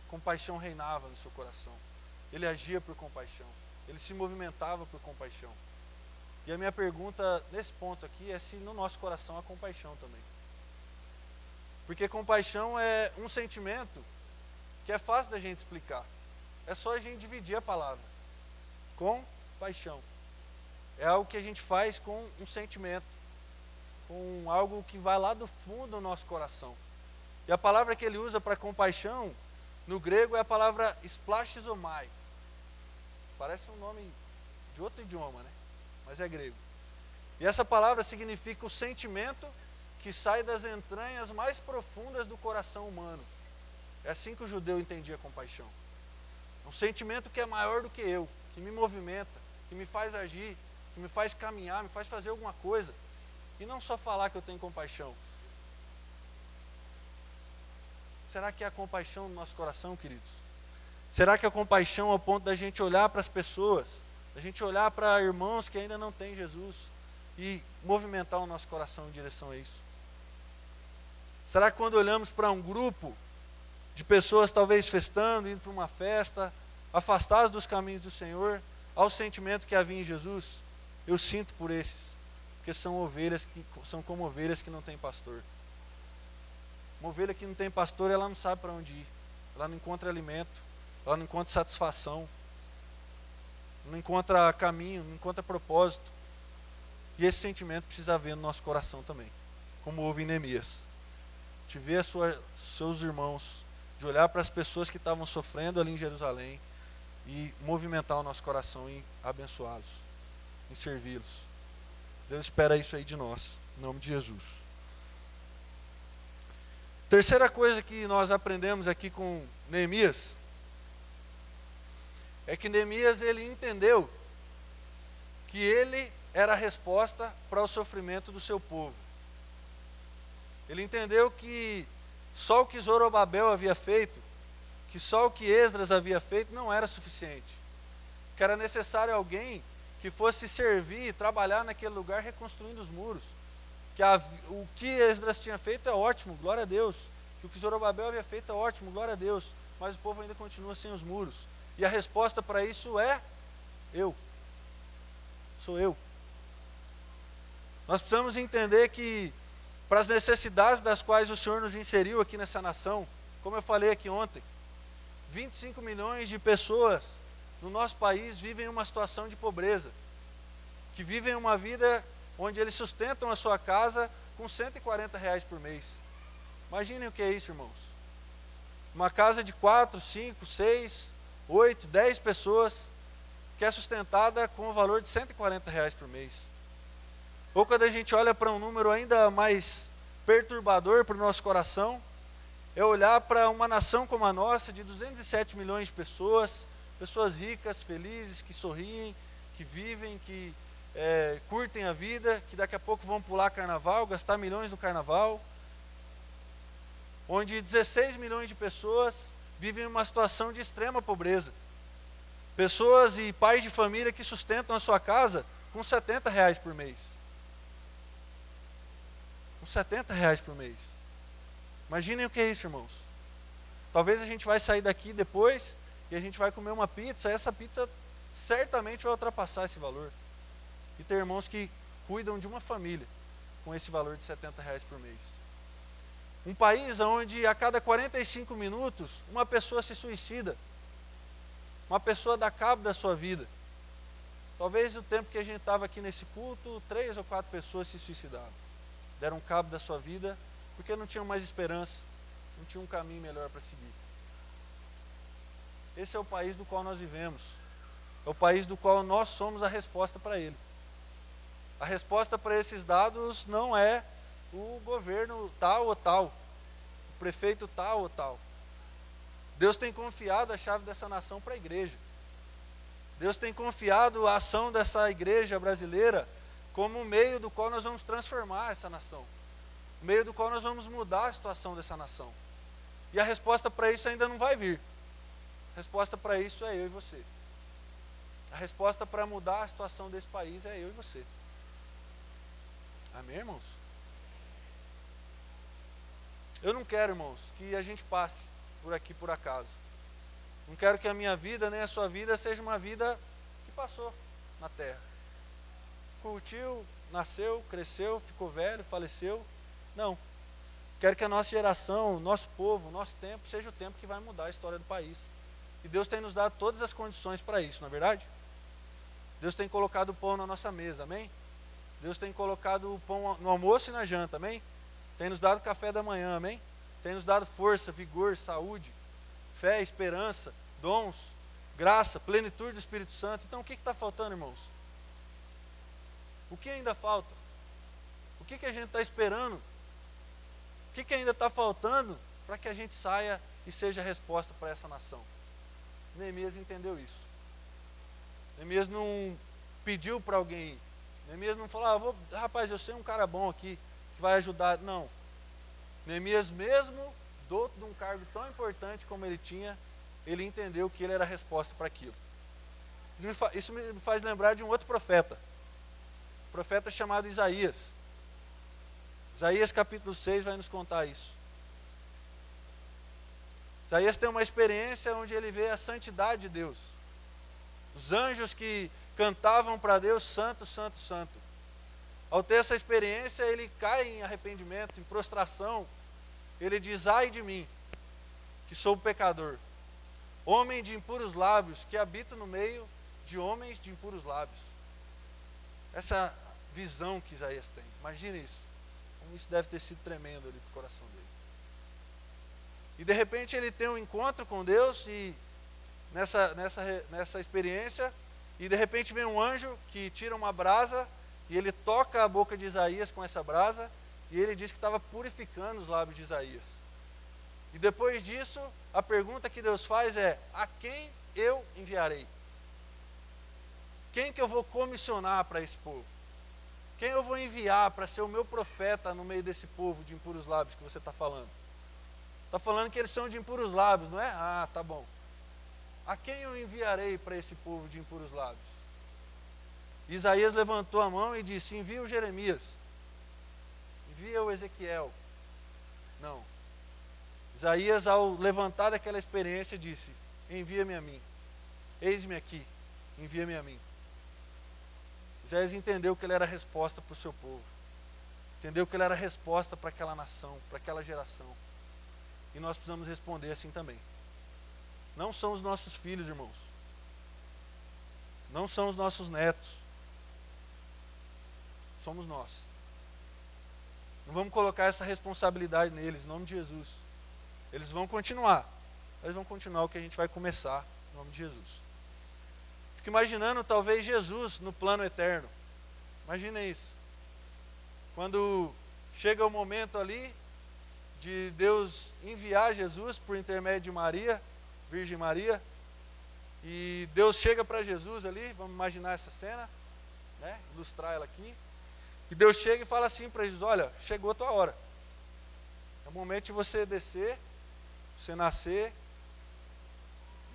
Compaixão reinava no seu coração. Ele agia por compaixão. Ele se movimentava por compaixão. E a minha pergunta nesse ponto aqui é se no nosso coração há compaixão também. Porque compaixão é um sentimento que é fácil da gente explicar. É só a gente dividir a palavra. Compaixão. É algo que a gente faz com um sentimento, com algo que vai lá do fundo do nosso coração. E a palavra que ele usa para compaixão, no grego, é a palavra splashizomai. Parece um nome de outro idioma, né? Mas é grego. E essa palavra significa o sentimento que sai das entranhas mais profundas do coração humano. É assim que o judeu entendia compaixão. Um sentimento que é maior do que eu, que me movimenta, que me faz agir, que me faz caminhar, me faz fazer alguma coisa. E não só falar que eu tenho compaixão. Será que há compaixão no nosso coração, queridos? Será que há compaixão ao ponto da gente olhar para as pessoas, da gente olhar para irmãos que ainda não têm Jesus e movimentar o nosso coração em direção a isso? Será que quando olhamos para um grupo de pessoas talvez festando, indo para uma festa, afastadas dos caminhos do Senhor, ao sentimento que havia em Jesus? Eu sinto por esses, porque são como ovelhas que não têm pastor. Uma ovelha que não tem pastor, ela não sabe para onde ir, ela não encontra alimento, ela não encontra satisfação, não encontra caminho, não encontra propósito. E esse sentimento precisa haver no nosso coração também, como houve em Neemias. De ver seus irmãos, de olhar para as pessoas que estavam sofrendo ali em Jerusalém, e movimentar o nosso coração em abençoá-los, em servi-los. Deus espera isso aí de nós, em nome de Jesus. Terceira coisa que nós aprendemos aqui com Neemias é que Neemias, ele entendeu que ele era a resposta para o sofrimento do seu povo. Ele entendeu que só o que Zorobabel havia feito, que só o que Esdras havia feito não era suficiente. Que era necessário alguém que fosse servir e trabalhar naquele lugar reconstruindo os muros. Que o que Esdras tinha feito é ótimo, glória a Deus. Que o que Zorobabel havia feito é ótimo, glória a Deus. Mas o povo ainda continua sem os muros. E a resposta para isso é eu. Sou eu. Nós precisamos entender que para as necessidades das quais o Senhor nos inseriu aqui nessa nação, como eu falei aqui ontem, 25 milhões de pessoas no nosso país vivem uma situação de pobreza, que vivem uma vida onde eles sustentam a sua casa com R$140 por mês. Imaginem o que é isso, irmãos. Uma casa de 4, 5, 6, 8, 10 pessoas, que é sustentada com o valor de R$140 por mês. Ou quando a gente olha para um número ainda mais perturbador para o nosso coração, é olhar para uma nação como a nossa, de 207 milhões de pessoas, pessoas ricas, felizes, que sorriem, que vivem, que curtem a vida, que daqui a pouco vão pular carnaval, gastar milhões no carnaval, onde 16 milhões de pessoas vivem uma situação de extrema pobreza. Pessoas e pais de família que sustentam a sua casa com R$70 por mês. Com R$70 por mês. Imaginem o que é isso, irmãos. Talvez a gente vai sair daqui depois e a gente vai comer uma pizza, e essa pizza certamente vai ultrapassar esse valor. E tem irmãos que cuidam de uma família com esse valor de R$70 por mês. Um país onde a cada 45 minutos uma pessoa se suicida. Uma pessoa dá cabo da sua vida. Talvez o tempo que a gente estava aqui nesse culto, 3 ou 4 pessoas se suicidaram. Deram cabo da sua vida porque não tinham mais esperança, não tinham um caminho melhor para seguir. Esse é o país do qual nós vivemos. É o país do qual nós somos a resposta para ele. A resposta para esses dados não é o governo tal ou tal, o prefeito tal ou tal. Deus tem confiado a chave dessa nação para a igreja. Deus tem confiado a ação dessa igreja brasileira como um meio do qual nós vamos transformar essa nação. O meio do qual nós vamos mudar a situação dessa nação. E a resposta para isso ainda não vai vir. A resposta para isso é eu e você. A resposta para mudar a situação desse país é eu e você. Amém, irmãos? Eu não quero, irmãos, que a gente passe por aqui por acaso. Não quero que a minha vida nem a sua vida seja uma vida que passou na terra. Curtiu, nasceu, cresceu, ficou velho, faleceu. Não. Quero que a nossa geração, o nosso povo, o nosso tempo, seja o tempo que vai mudar a história do país. E Deus tem nos dado todas as condições para isso, não é verdade? Deus tem colocado o pão na nossa mesa, amém? Deus tem colocado o pão no almoço e na janta, amém? Tem nos dado café da manhã, amém? Tem nos dado força, vigor, saúde, fé, esperança, dons, graça, plenitude do Espírito Santo. Então o que está faltando, irmãos? O que ainda falta? O que a gente está esperando? O que ainda está faltando para que a gente saia e seja a resposta para essa nação? Neemias entendeu isso. Neemias não pediu para alguém ir. Neemias não falou, rapaz, eu sei um cara bom aqui que vai ajudar. Não. Neemias, mesmo doto de um cargo tão importante como ele tinha, ele entendeu que ele era a resposta para aquilo. Isso me faz lembrar de um outro profeta. Um profeta chamado Isaías. Isaías capítulo 6 vai nos contar isso. Isaías tem uma experiência onde ele vê a santidade de Deus. Os anjos que cantavam para Deus, santo, santo, santo. Ao ter essa experiência, ele cai em arrependimento, em prostração. Ele diz, ai de mim, que sou pecador. Homem de impuros lábios, que habito no meio de homens de impuros lábios. Essa visão que Isaías tem. Imagina isso. Como isso deve ter sido tremendo ali para o coração dele. E de repente ele tem um encontro com Deus e nessa experiência, e de repente vem um anjo que tira uma brasa, e ele toca a boca de Isaías com essa brasa, e ele diz que estava purificando os lábios de Isaías. E depois disso, a pergunta que Deus faz é: a quem eu enviarei? Quem que eu vou comissionar para esse povo? Quem eu vou enviar para ser o meu profeta no meio desse povo de impuros lábios que você está falando? Está falando que eles são de impuros lábios, não é? Ah, tá bom. A quem eu enviarei para esse povo de impuros lábios? Isaías levantou a mão e disse: envia o Jeremias, envia o Ezequiel. Não. Isaías, ao levantar daquela experiência, disse: envia-me a mim, eis-me aqui, envia-me a mim. Isaías entendeu que ele era a resposta para o seu povo, entendeu que ele era a resposta para aquela nação, para aquela geração, e nós precisamos responder assim também. Não são os nossos filhos, irmãos, não são os nossos netos, somos nós. Não vamos colocar essa responsabilidade neles, em nome de Jesus. Eles vão continuar, mas vão continuar o que a gente vai começar, em nome de Jesus. Fico imaginando talvez Jesus no plano eterno. Imagina isso. Quando chega o momento ali de Deus enviar Jesus por intermédio de Maria, Virgem Maria, e Deus chega para Jesus ali, vamos imaginar essa cena, né? Ilustrar ela aqui. E Deus chega e fala assim para Jesus: olha, chegou a tua hora. É o momento de você descer, você nascer.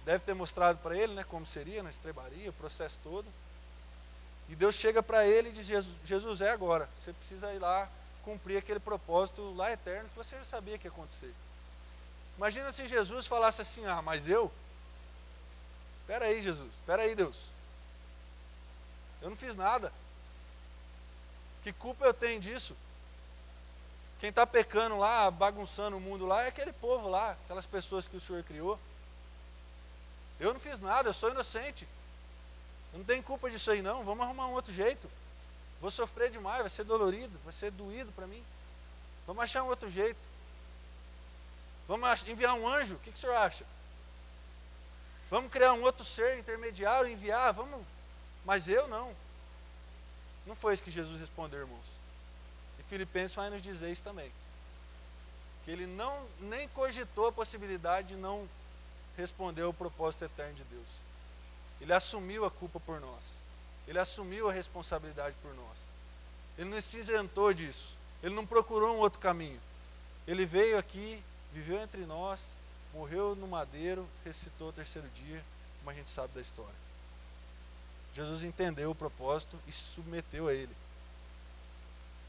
Deve ter mostrado para ele, né, como seria na estrebaria, o processo todo. E Deus chega para ele e diz: Jesus, é agora. Você precisa ir lá cumprir aquele propósito lá eterno que você já sabia que ia acontecer. Imagina se Jesus falasse assim: ah, mas eu? Espera aí, Jesus. Espera aí, Deus. Eu não fiz nada. Que culpa eu tenho disso? Quem está pecando lá, bagunçando o mundo lá, é aquele povo lá, aquelas pessoas que o Senhor criou. Eu não fiz nada, eu sou inocente. Eu não tenho culpa disso aí não, vamos arrumar um outro jeito. Vou sofrer demais, vai ser dolorido, vai ser doído para mim. Vamos achar um outro jeito. Vamos enviar um anjo, o que o senhor acha? Vamos criar um outro ser intermediário, enviar, vamos. Mas eu não. Não foi isso que Jesus respondeu, irmãos. E Filipenses vai nos dizer isso também. Que ele nem cogitou a possibilidade de não responder ao propósito eterno de Deus. Ele assumiu a culpa por nós. Ele assumiu a responsabilidade por nós. Ele não se isentou disso. Ele não procurou um outro caminho. Ele veio aqui, viveu entre nós, morreu no madeiro, ressuscitou o terceiro dia, como a gente sabe da história. Jesus entendeu o propósito e se submeteu a ele.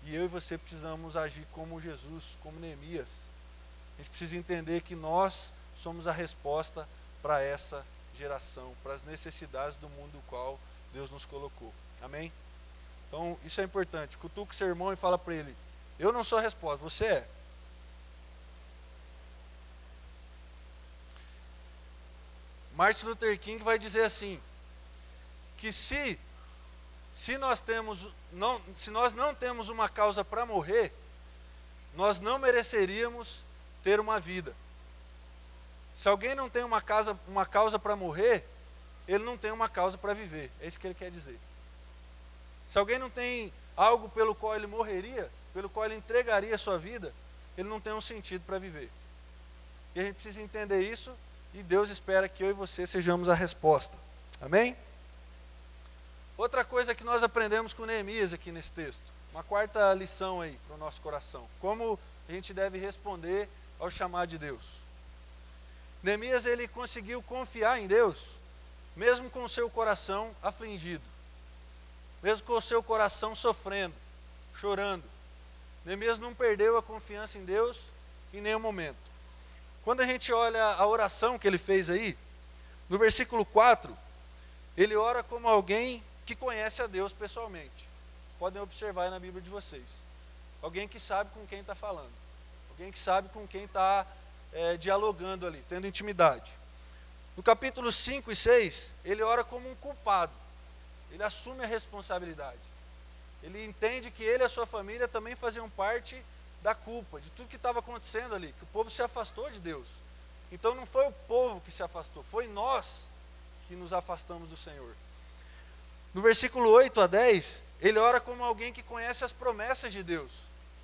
E eu e você precisamos agir como Jesus, como Neemias. A gente precisa entender que nós somos a resposta para essa geração, para as necessidades do mundo no qual Deus nos colocou. Amém? Então, isso é importante. Cutuca o seu irmão e fala para ele: eu não sou a resposta, você é. Martin Luther King vai dizer assim, que se nós não temos uma causa para morrer, nós não mereceríamos ter uma vida. Se alguém não tem uma causa para morrer, ele não tem uma causa para viver. É isso que ele quer dizer. Se alguém não tem algo pelo qual ele morreria, pelo qual ele entregaria a sua vida, ele não tem um sentido para viver. E a gente precisa entender isso, e Deus espera que eu e você sejamos a resposta. Amém? Outra coisa que nós aprendemos com Neemias aqui nesse texto, uma quarta lição aí para o nosso coração: como a gente deve responder ao chamado de Deus. Neemias, ele conseguiu confiar em Deus, mesmo com o seu coração afligido, mesmo com o seu coração sofrendo, chorando. Neemias não perdeu a confiança em Deus em nenhum momento. Quando a gente olha a oração que ele fez aí, no versículo 4, ele ora como alguém que conhece a Deus pessoalmente. Vocês podem observar aí na Bíblia de vocês. Alguém que sabe com quem está falando. Alguém que sabe com quem está dialogando ali, tendo intimidade. No capítulo 5 e 6, ele ora como um culpado. Ele assume a responsabilidade. Ele entende que ele e a sua família também faziam parte da culpa, de tudo que estava acontecendo ali, que o povo se afastou de Deus. Então não foi o povo que se afastou, foi nós que nos afastamos do Senhor. No versículo 8 a 10, ele ora como alguém que conhece as promessas de Deus.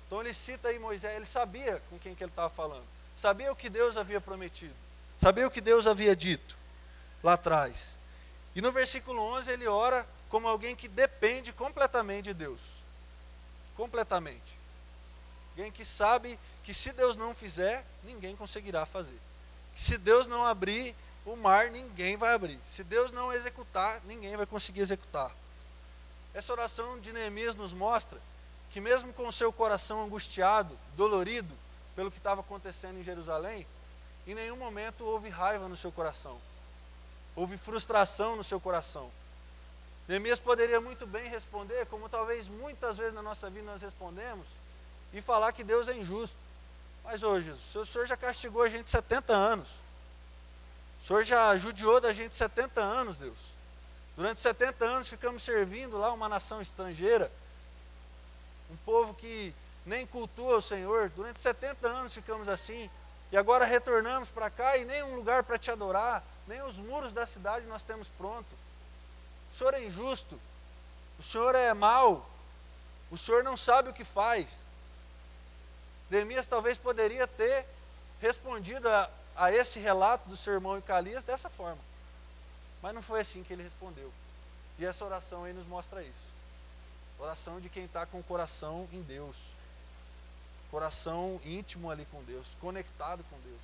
Então ele cita aí Moisés, ele sabia com quem que ele estava falando. Sabia o que Deus havia prometido. Sabia o que Deus havia dito lá atrás. E no versículo 11 ele ora como alguém que depende completamente de Deus. Completamente. Alguém que sabe que se Deus não fizer, ninguém conseguirá fazer. Que se Deus não abrir o mar, ninguém vai abrir. Se Deus não executar, ninguém vai conseguir executar. Essa oração de Neemias nos mostra que mesmo com o seu coração angustiado, dolorido pelo que estava acontecendo em Jerusalém, em nenhum momento houve raiva no seu coração. Houve frustração no seu coração. Neemias poderia muito bem responder, como talvez muitas vezes na nossa vida nós respondemos, e falar que Deus é injusto. Mas hoje, o Senhor já castigou a gente 70 anos. O Senhor já judiou da gente 70 anos, Deus. Durante 70 anos ficamos servindo lá uma nação estrangeira, um povo que nem cultua o Senhor. Durante 70 anos ficamos assim, e agora retornamos para cá e nem um lugar para te adorar, nem os muros da cidade nós temos pronto. O Senhor é injusto, o Senhor é mau, o Senhor não sabe o que faz. Neemias talvez poderia ter respondido a esse relato do seu irmão Icalias dessa forma. Mas não foi assim que ele respondeu. E essa oração aí nos mostra isso. Oração de quem está com o coração em Deus. Coração íntimo ali com Deus, conectado com Deus.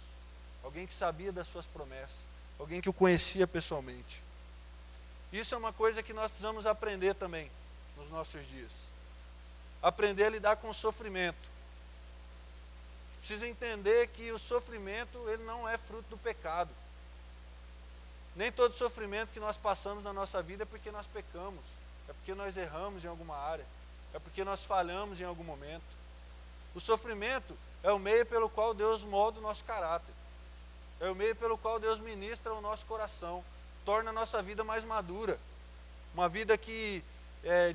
Alguém que sabia das suas promessas. Alguém que o conhecia pessoalmente. Isso é uma coisa que nós precisamos aprender também nos nossos dias. Aprender a lidar com o sofrimento. Precisa entender que o sofrimento ele não é fruto do pecado. Nem todo sofrimento que nós passamos na nossa vida é porque nós pecamos, é porque nós erramos em alguma área, é porque nós falhamos em algum momento. O sofrimento é o meio pelo qual Deus molda o nosso caráter, é o meio pelo qual Deus ministra o nosso coração, torna a nossa vida mais madura, uma vida que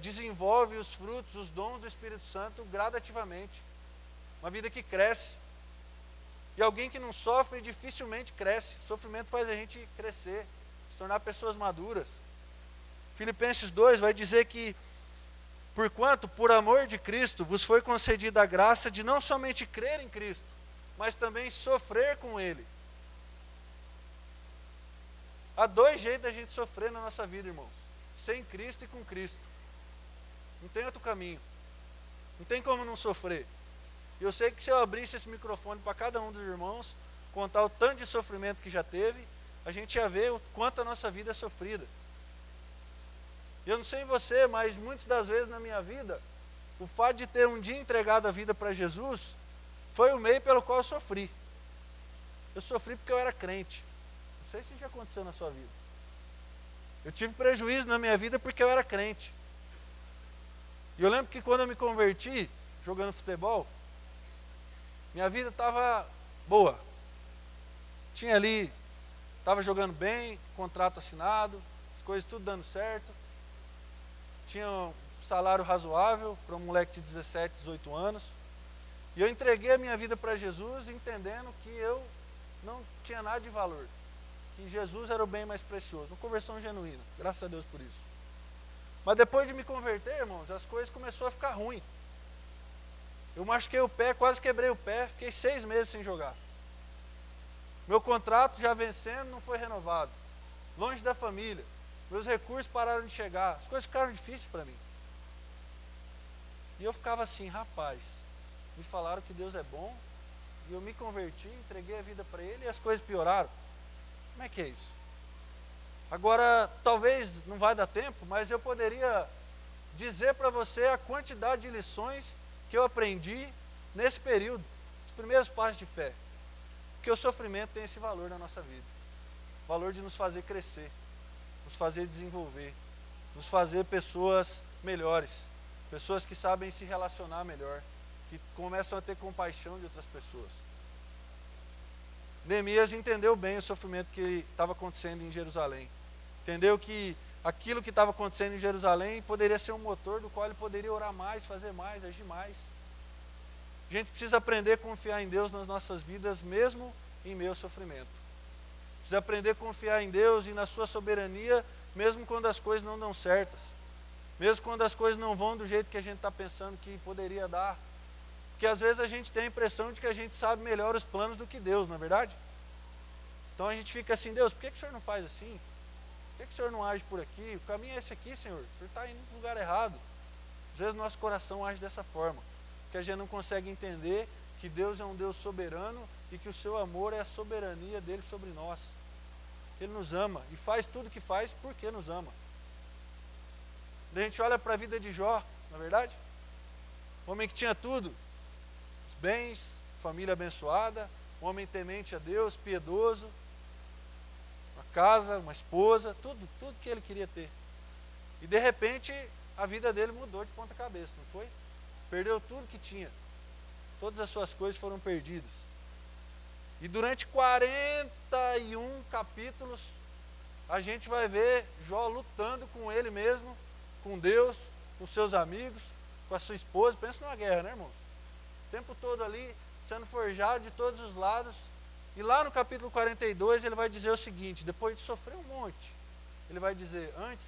desenvolve os frutos, os dons do Espírito Santo gradativamente. Uma vida que cresce. E alguém que não sofre dificilmente cresce. O sofrimento faz a gente crescer, se tornar pessoas maduras. Filipenses 2 vai dizer que, porquanto, por amor de Cristo, vos foi concedida a graça de não somente crer em Cristo, mas também sofrer com Ele. Há dois jeitos da gente sofrer na nossa vida, irmãos. Sem Cristo e com Cristo. Não tem outro caminho. Não tem como não sofrer. E eu sei que se eu abrisse esse microfone para cada um dos irmãos, contar o tanto de sofrimento que já teve, a gente ia ver o quanto a nossa vida é sofrida. Eu não sei em você, mas muitas das vezes na minha vida, o fato de ter um dia entregado a vida para Jesus, foi o meio pelo qual eu sofri. Eu sofri porque eu era crente. Não sei se isso já aconteceu na sua vida. Eu tive prejuízo na minha vida porque eu era crente. E eu lembro que quando eu me converti, jogando futebol, minha vida estava boa. Tinha ali, estava jogando bem, contrato assinado, as coisas tudo dando certo. Tinha um salário razoável para um moleque de 17, 18 anos. E eu entreguei a minha vida para Jesus, entendendo que eu não tinha nada de valor. Que Jesus era o bem mais precioso. Uma conversão genuína, graças a Deus por isso. Mas depois de me converter, irmãos, as coisas começaram a ficar ruins. Eu machuquei o pé, quase quebrei o pé, fiquei 6 meses sem jogar. Meu contrato já vencendo, não foi renovado. Longe da família. Meus recursos pararam de chegar. As coisas ficaram difíceis para mim. E eu ficava assim, rapaz, me falaram que Deus é bom, e eu me converti, entreguei a vida para Ele e as coisas pioraram. Como é que é isso? Agora, talvez não vai dar tempo, mas eu poderia dizer para você a quantidade de lições que eu aprendi nesse período, os primeiros passos de fé. Porque o sofrimento tem esse valor na nossa vida. O valor de nos fazer crescer, nos fazer desenvolver, nos fazer pessoas melhores, pessoas que sabem se relacionar melhor, que começam a ter compaixão de outras pessoas. Neemias entendeu bem o sofrimento que estava acontecendo em Jerusalém. Entendeu que aquilo que estava acontecendo em Jerusalém poderia ser um motor do qual ele poderia orar mais, fazer mais, agir mais. A gente precisa aprender a confiar em Deus nas nossas vidas, mesmo em meio ao sofrimento. Precisa aprender a confiar em Deus e na sua soberania, mesmo quando as coisas não dão certas. Mesmo quando as coisas não vão do jeito que a gente está pensando que poderia dar. Porque às vezes a gente tem a impressão de que a gente sabe melhor os planos do que Deus, não é verdade? Então a gente fica assim, Deus, por que o Senhor não faz assim? Por que o Senhor não age por aqui? O caminho é esse aqui, Senhor. O Senhor está indo no lugar errado. Às vezes nosso coração age dessa forma. Porque a gente não consegue entender que Deus é um Deus soberano e que o seu amor é a soberania dele sobre nós. Ele nos ama e faz tudo o que faz porque nos ama. A gente olha para a vida de Jó, não é verdade? Um homem que tinha tudo, os bens, família abençoada, um homem temente a Deus, piedoso, uma casa, uma esposa, tudo que ele queria ter. E de repente a vida dele mudou de ponta cabeça, não foi? Perdeu tudo que tinha. Todas as suas coisas foram perdidas. E durante 41 capítulos, a gente vai ver Jó lutando com ele mesmo, com Deus, com seus amigos, com a sua esposa. Pensa numa guerra, né, irmão? O tempo todo ali, sendo forjado de todos os lados. E lá no capítulo 42, ele vai dizer o seguinte, depois de sofrer um monte, ele vai dizer, antes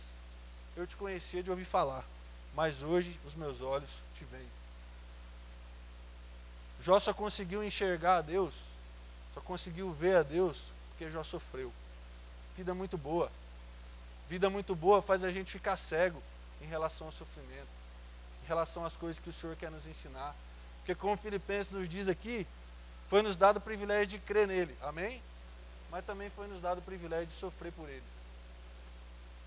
eu te conhecia de ouvir falar, mas hoje os meus olhos te veem. Jó só conseguiu enxergar a Deus, só conseguiu ver a Deus, porque Jó sofreu. Vida muito boa. Vida muito boa faz a gente ficar cego em relação ao sofrimento, em relação às coisas que o Senhor quer nos ensinar. Porque como Filipenses nos diz aqui, foi nos dado o privilégio de crer nele, amém? Mas também foi nos dado o privilégio de sofrer por ele.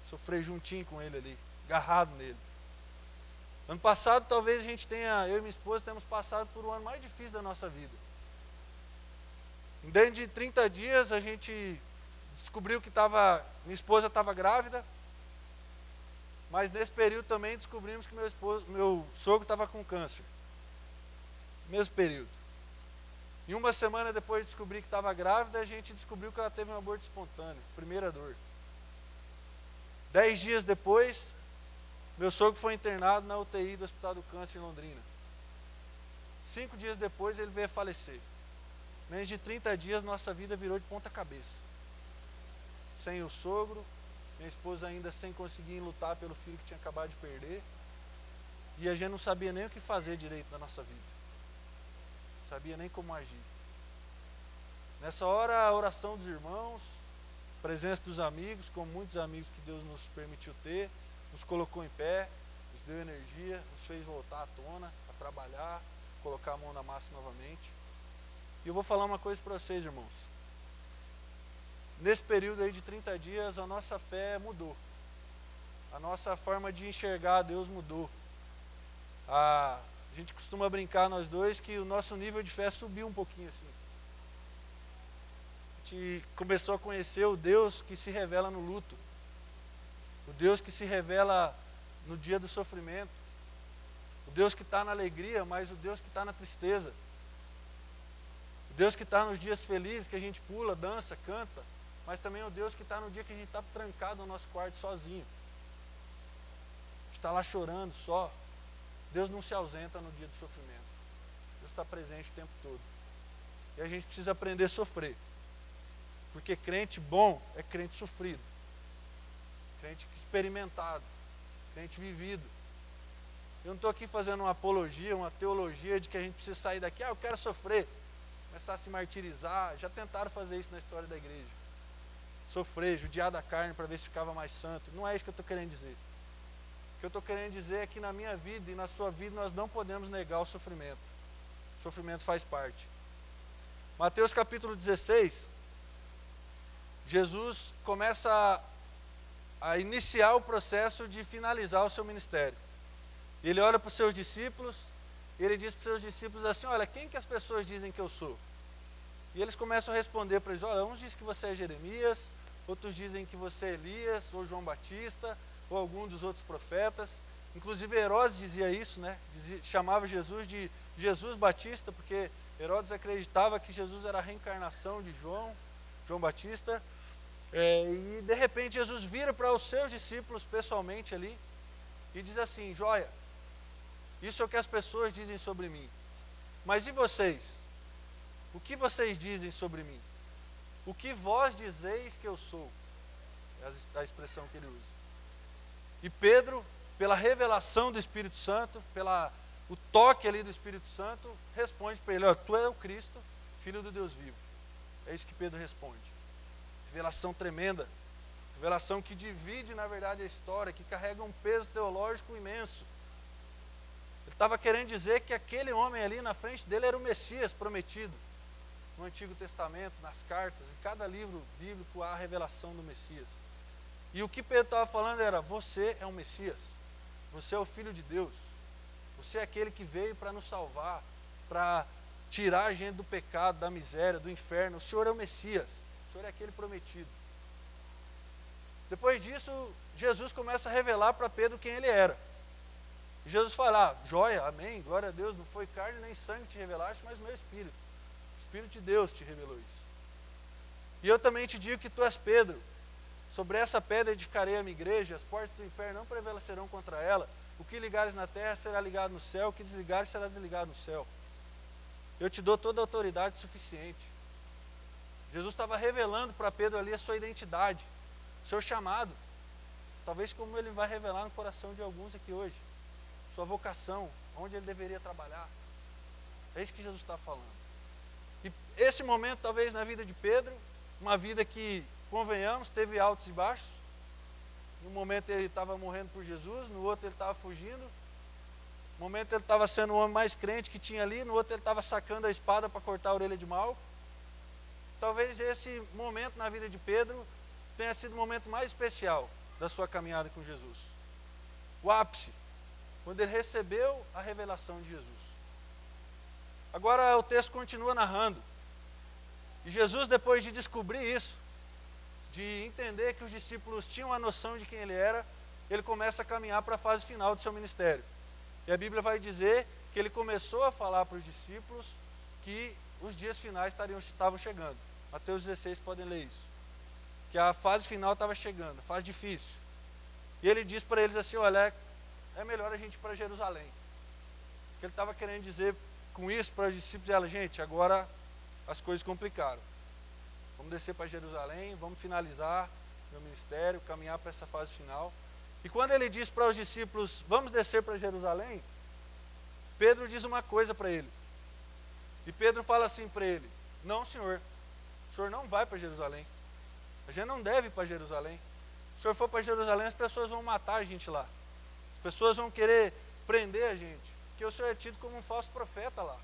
Sofrer juntinho com ele ali, agarrado nele. Ano passado, talvez a gente tenha, eu e minha esposa, temos passado por o ano mais difícil da nossa vida. Dentro de 30 dias, a gente descobriu que minha esposa estava grávida, mas nesse período também descobrimos que meu sogro estava com câncer. Mesmo período. E uma semana depois de descobrir que estava grávida, a gente descobriu que ela teve um aborto espontâneo, primeira dor. 10 dias depois, meu sogro foi internado na UTI do Hospital do Câncer em Londrina. 5 dias depois ele veio a falecer. Menos de 30 dias nossa vida virou de ponta cabeça. Sem o sogro, minha esposa ainda sem conseguir lutar pelo filho que tinha acabado de perder. E a gente não sabia nem o que fazer direito na nossa vida. Não sabia nem como agir. Nessa hora a oração dos irmãos, a presença dos amigos, como muitos amigos que Deus nos permitiu ter, nos colocou em pé, nos deu energia, nos fez voltar à tona, a trabalhar, colocar a mão na massa novamente. E eu vou falar uma coisa para vocês, irmãos. Nesse período aí de 30 dias, a nossa fé mudou. A nossa forma de enxergar a Deus mudou. A gente costuma brincar, nós dois, que o nosso nível de fé subiu um pouquinho assim. A gente começou a conhecer o Deus que se revela no luto. O Deus que se revela no dia do sofrimento. O Deus que está na alegria, mas o Deus que está na tristeza. O Deus que está nos dias felizes, que a gente pula, dança, canta, mas também o Deus que está no dia que a gente está trancado no nosso quarto sozinho. A gente está lá chorando só. Deus não se ausenta no dia do sofrimento. Deus está presente o tempo todo. E a gente precisa aprender a sofrer. Porque crente bom é crente sofrido. Crente experimentado. Crente vivido. Eu não estou aqui fazendo uma apologia, uma teologia de que a gente precisa sair daqui, eu quero sofrer. Começar a se martirizar. Já tentaram fazer isso na história da igreja. Sofrer, judiar da carne para ver se ficava mais santo. Não é isso que eu estou querendo dizer. O que eu estou querendo dizer é que na minha vida e na sua vida nós não podemos negar o sofrimento. O sofrimento faz parte. Mateus capítulo 16, Jesus começa a iniciar o processo de finalizar o seu ministério. Ele olha para os seus discípulos e ele diz para os seus discípulos assim, olha, quem que as pessoas dizem que eu sou? E eles começam a responder para eles, olha, uns dizem que você é Jeremias, outros dizem que você é Elias, ou João Batista, ou algum dos outros profetas. Inclusive Herodes dizia isso, né? Chamava Jesus de Jesus Batista, porque Herodes acreditava que Jesus era a reencarnação de João Batista. E de repente Jesus vira para os seus discípulos pessoalmente ali e diz assim, joia, isso é o que as pessoas dizem sobre mim. Mas e vocês? O que vocês dizem sobre mim? o que vós dizeis que eu sou? É a expressão que ele usa. E Pedro, pela revelação do Espírito Santo, o toque ali do Espírito Santo, responde para ele: ó, tu é o Cristo, Filho do Deus vivo. É isso que Pedro responde. Revelação tremenda. Revelação que divide, na verdade, a história, que carrega um peso teológico imenso. Ele estava querendo dizer que aquele homem ali na frente dele era o Messias prometido. No Antigo Testamento, nas cartas, em cada livro bíblico há a revelação do Messias. E o que Pedro estava falando era: você é o Messias, você é o Filho de Deus, você é aquele que veio para nos salvar, para tirar a gente do pecado, da miséria, do inferno. O Senhor é o Messias, o Senhor é aquele prometido. Depois disso, Jesus começa a revelar para Pedro quem ele era. E Jesus fala: joia, amém, glória a Deus, não foi carne nem sangue que te revelaste, mas o meu Espírito. O Espírito de Deus te revelou isso. E eu também te digo que tu és Pedro. Sobre essa pedra edificarei a minha igreja, as portas do inferno não prevalecerão contra ela. O que ligares na terra será ligado no céu, o que desligares será desligado no céu. Eu te dou toda a autoridade suficiente. Jesus estava revelando para Pedro ali a sua identidade, o seu chamado. Talvez como ele vai revelar no coração de alguns aqui hoje. Sua vocação, onde ele deveria trabalhar. É isso que Jesus está falando. E esse momento, talvez na vida de Pedro, uma vida que, convenhamos, teve altos e baixos. No momento ele estava morrendo por Jesus, no outro ele estava fugindo. No momento ele estava sendo o homem mais crente que tinha ali, no outro ele estava sacando a espada para cortar a orelha de Malco. Talvez esse momento na vida de Pedro tenha sido o momento mais especial da sua caminhada com Jesus. O ápice, quando ele recebeu a revelação de Jesus. Agora o texto continua narrando. E Jesus, depois de descobrir isso, de entender que os discípulos tinham a noção de quem ele era, ele começa a caminhar para a fase final do seu ministério. E a Bíblia vai dizer que ele começou a falar para os discípulos que os dias finais estavam chegando. Mateus 16, podem ler isso. Que a fase final estava chegando, a fase difícil. E ele diz para eles assim: olha, é melhor a gente ir para Jerusalém. O que ele estava querendo dizer com isso para os discípulos era: gente, agora as coisas complicaram. Vamos descer para Jerusalém, vamos finalizar meu ministério, caminhar para essa fase final. E quando ele diz para os discípulos: vamos descer para Jerusalém, Pedro diz uma coisa para ele. E Pedro fala assim para ele: não, senhor, o senhor não vai para Jerusalém. A gente não deve ir para Jerusalém. Se o senhor for para Jerusalém, as pessoas vão matar a gente lá. As pessoas vão querer prender a gente, porque o senhor é tido como um falso profeta lá.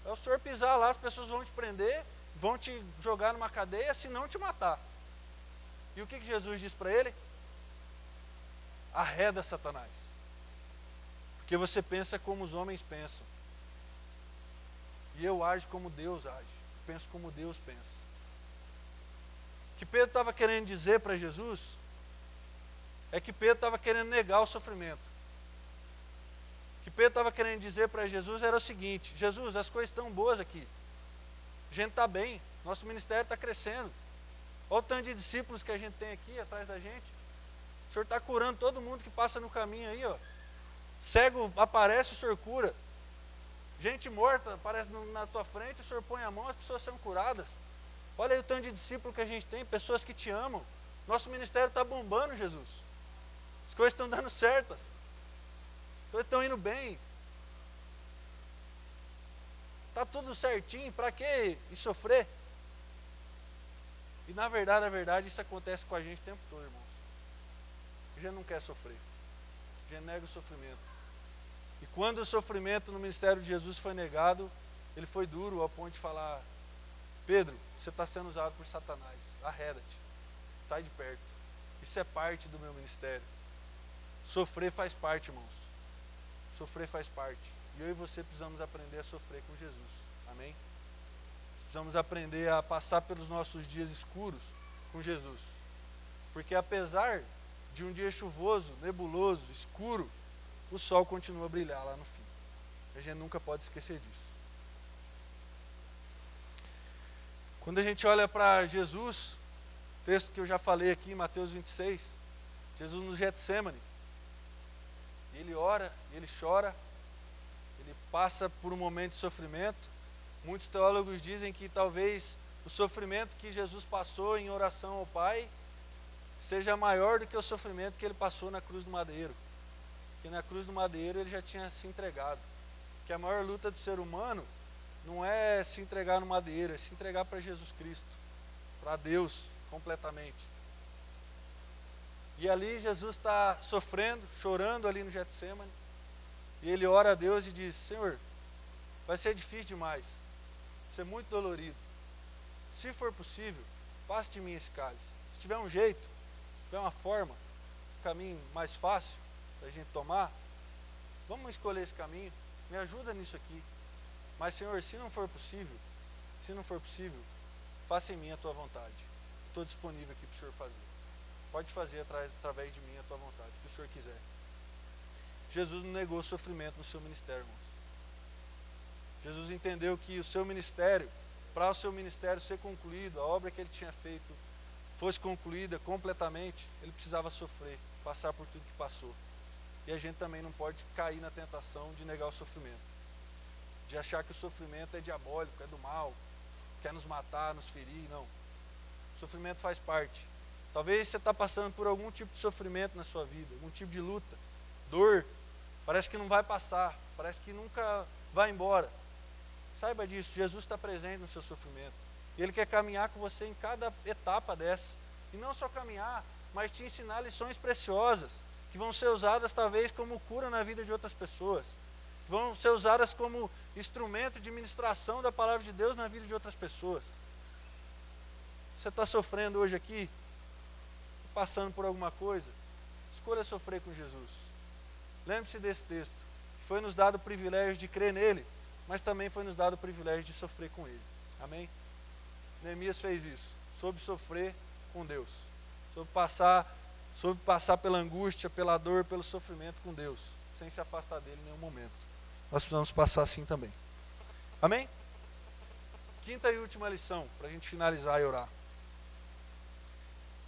É o senhor pisar lá, as pessoas vão te prender, vão te jogar numa cadeia, se não te matar. E o que Jesus diz para ele? Arreda, Satanás, porque você pensa como os homens pensam, e eu ajo como Deus age, penso como Deus pensa. O que Pedro estava querendo dizer para Jesus é que Pedro estava querendo negar o sofrimento. O que Pedro estava querendo dizer para Jesus era o seguinte: Jesus, as coisas estão boas aqui, a gente está bem, nosso ministério está crescendo, olha o tanto de discípulos que a gente tem aqui atrás da gente, o senhor está curando todo mundo que passa no caminho aí, ó. Cego aparece, o senhor cura, gente morta aparece na tua frente, o senhor põe a mão, as pessoas são curadas. Olha aí o tanto de discípulo que a gente tem, pessoas que te amam. Nosso ministério está bombando, Jesus. As coisas estão dando certas, as coisas estão indo bem, está tudo certinho, para que ir sofrer? E na verdade, isso acontece com a gente o tempo todo, irmãos. A gente não quer sofrer, a gente nega o sofrimento. E quando o sofrimento no ministério de Jesus foi negado, ele foi duro ao ponto de falar: Pedro, você está sendo usado por Satanás, arreda-te, sai de perto. Isso é parte do meu ministério. Sofrer faz parte, irmãos. Sofrer faz parte. E eu e você precisamos aprender a sofrer com Jesus. Amém? Precisamos aprender a passar pelos nossos dias escuros com Jesus. Porque apesar de um dia chuvoso, nebuloso, escuro, o sol continua a brilhar lá no fim. A gente nunca pode esquecer disso. Quando a gente olha para Jesus, texto que eu já falei aqui em Mateus 26, Jesus no Getsêmani, ele ora, ele chora, ele passa por um momento de sofrimento. Muitos teólogos dizem que talvez o sofrimento que Jesus passou em oração ao Pai seja maior do que o sofrimento que ele passou na cruz do madeiro. Porque na cruz do madeiro ele já tinha se entregado. Que a maior luta do ser humano não é se entregar no madeiro, é se entregar para Jesus Cristo, para Deus completamente. E ali Jesus está sofrendo, chorando ali no Getsemane, e ele ora a Deus e diz: Senhor, vai ser difícil demais, vai ser muito dolorido. Se for possível, passe de mim esse cálice. Se tiver um jeito, se tiver uma forma, um caminho mais fácil para a gente tomar, vamos escolher esse caminho, me ajuda nisso aqui. Mas Senhor, se não for possível, faça em mim a tua vontade. Estou disponível aqui para o Senhor fazer. Pode fazer através de mim a tua vontade, o que o Senhor quiser. Jesus não negou sofrimento no seu ministério, irmãos. Jesus entendeu que o seu ministério, para o seu ministério ser concluído, a obra que ele tinha feito fosse concluída completamente, ele precisava sofrer, passar por tudo que passou. E a gente também não pode cair na tentação de negar o sofrimento, de achar que o sofrimento é diabólico, é do mal, quer nos matar, nos ferir. Não. O sofrimento faz parte. Talvez você está passando por algum tipo de sofrimento na sua vida, algum tipo de luta, dor, parece que não vai passar, parece que nunca vai embora. Saiba disso, Jesus está presente no seu sofrimento. E Ele quer caminhar com você em cada etapa dessa. E não só caminhar, mas te ensinar lições preciosas, que vão ser usadas talvez como cura na vida de outras pessoas, que vão ser usadas como instrumento de ministração da palavra de Deus na vida de outras pessoas. Você está sofrendo hoje aqui, passando por alguma coisa, escolha sofrer com Jesus. Lembre-se desse texto, que foi nos dado o privilégio de crer nele, mas também foi nos dado o privilégio de sofrer com ele. Amém? Neemias fez isso, soube sofrer com Deus, soube passar pela angústia, pela dor, pelo sofrimento com Deus, sem se afastar dele em nenhum momento. Nós precisamos passar assim também. Amém? Quinta e última lição, para a gente finalizar e orar.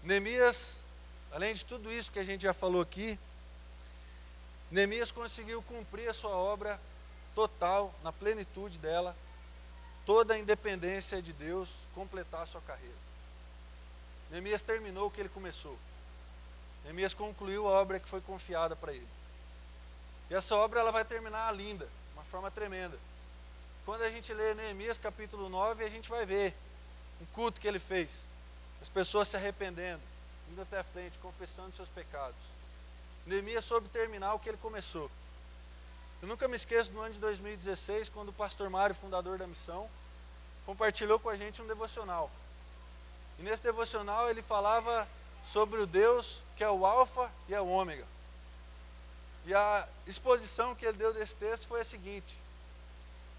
Neemias, além de tudo isso que a gente já falou aqui, Neemias conseguiu cumprir a sua obra total, na plenitude dela, toda a independência de Deus, completar a sua carreira. Neemias terminou o que ele começou. Neemias concluiu a obra que foi confiada para ele. E essa obra ela vai terminar linda, de uma forma tremenda. Quando a gente lê Neemias capítulo 9, a gente vai ver um culto que ele fez. As pessoas se arrependendo, indo até a frente, confessando seus pecados. Neemias soube terminar o que ele começou. Eu nunca me esqueço do ano de 2016, quando o pastor Mário, fundador da missão, compartilhou com a gente um devocional. E nesse devocional ele falava sobre o Deus que é o Alfa e é o Ômega. E a exposição que ele deu desse texto foi a seguinte: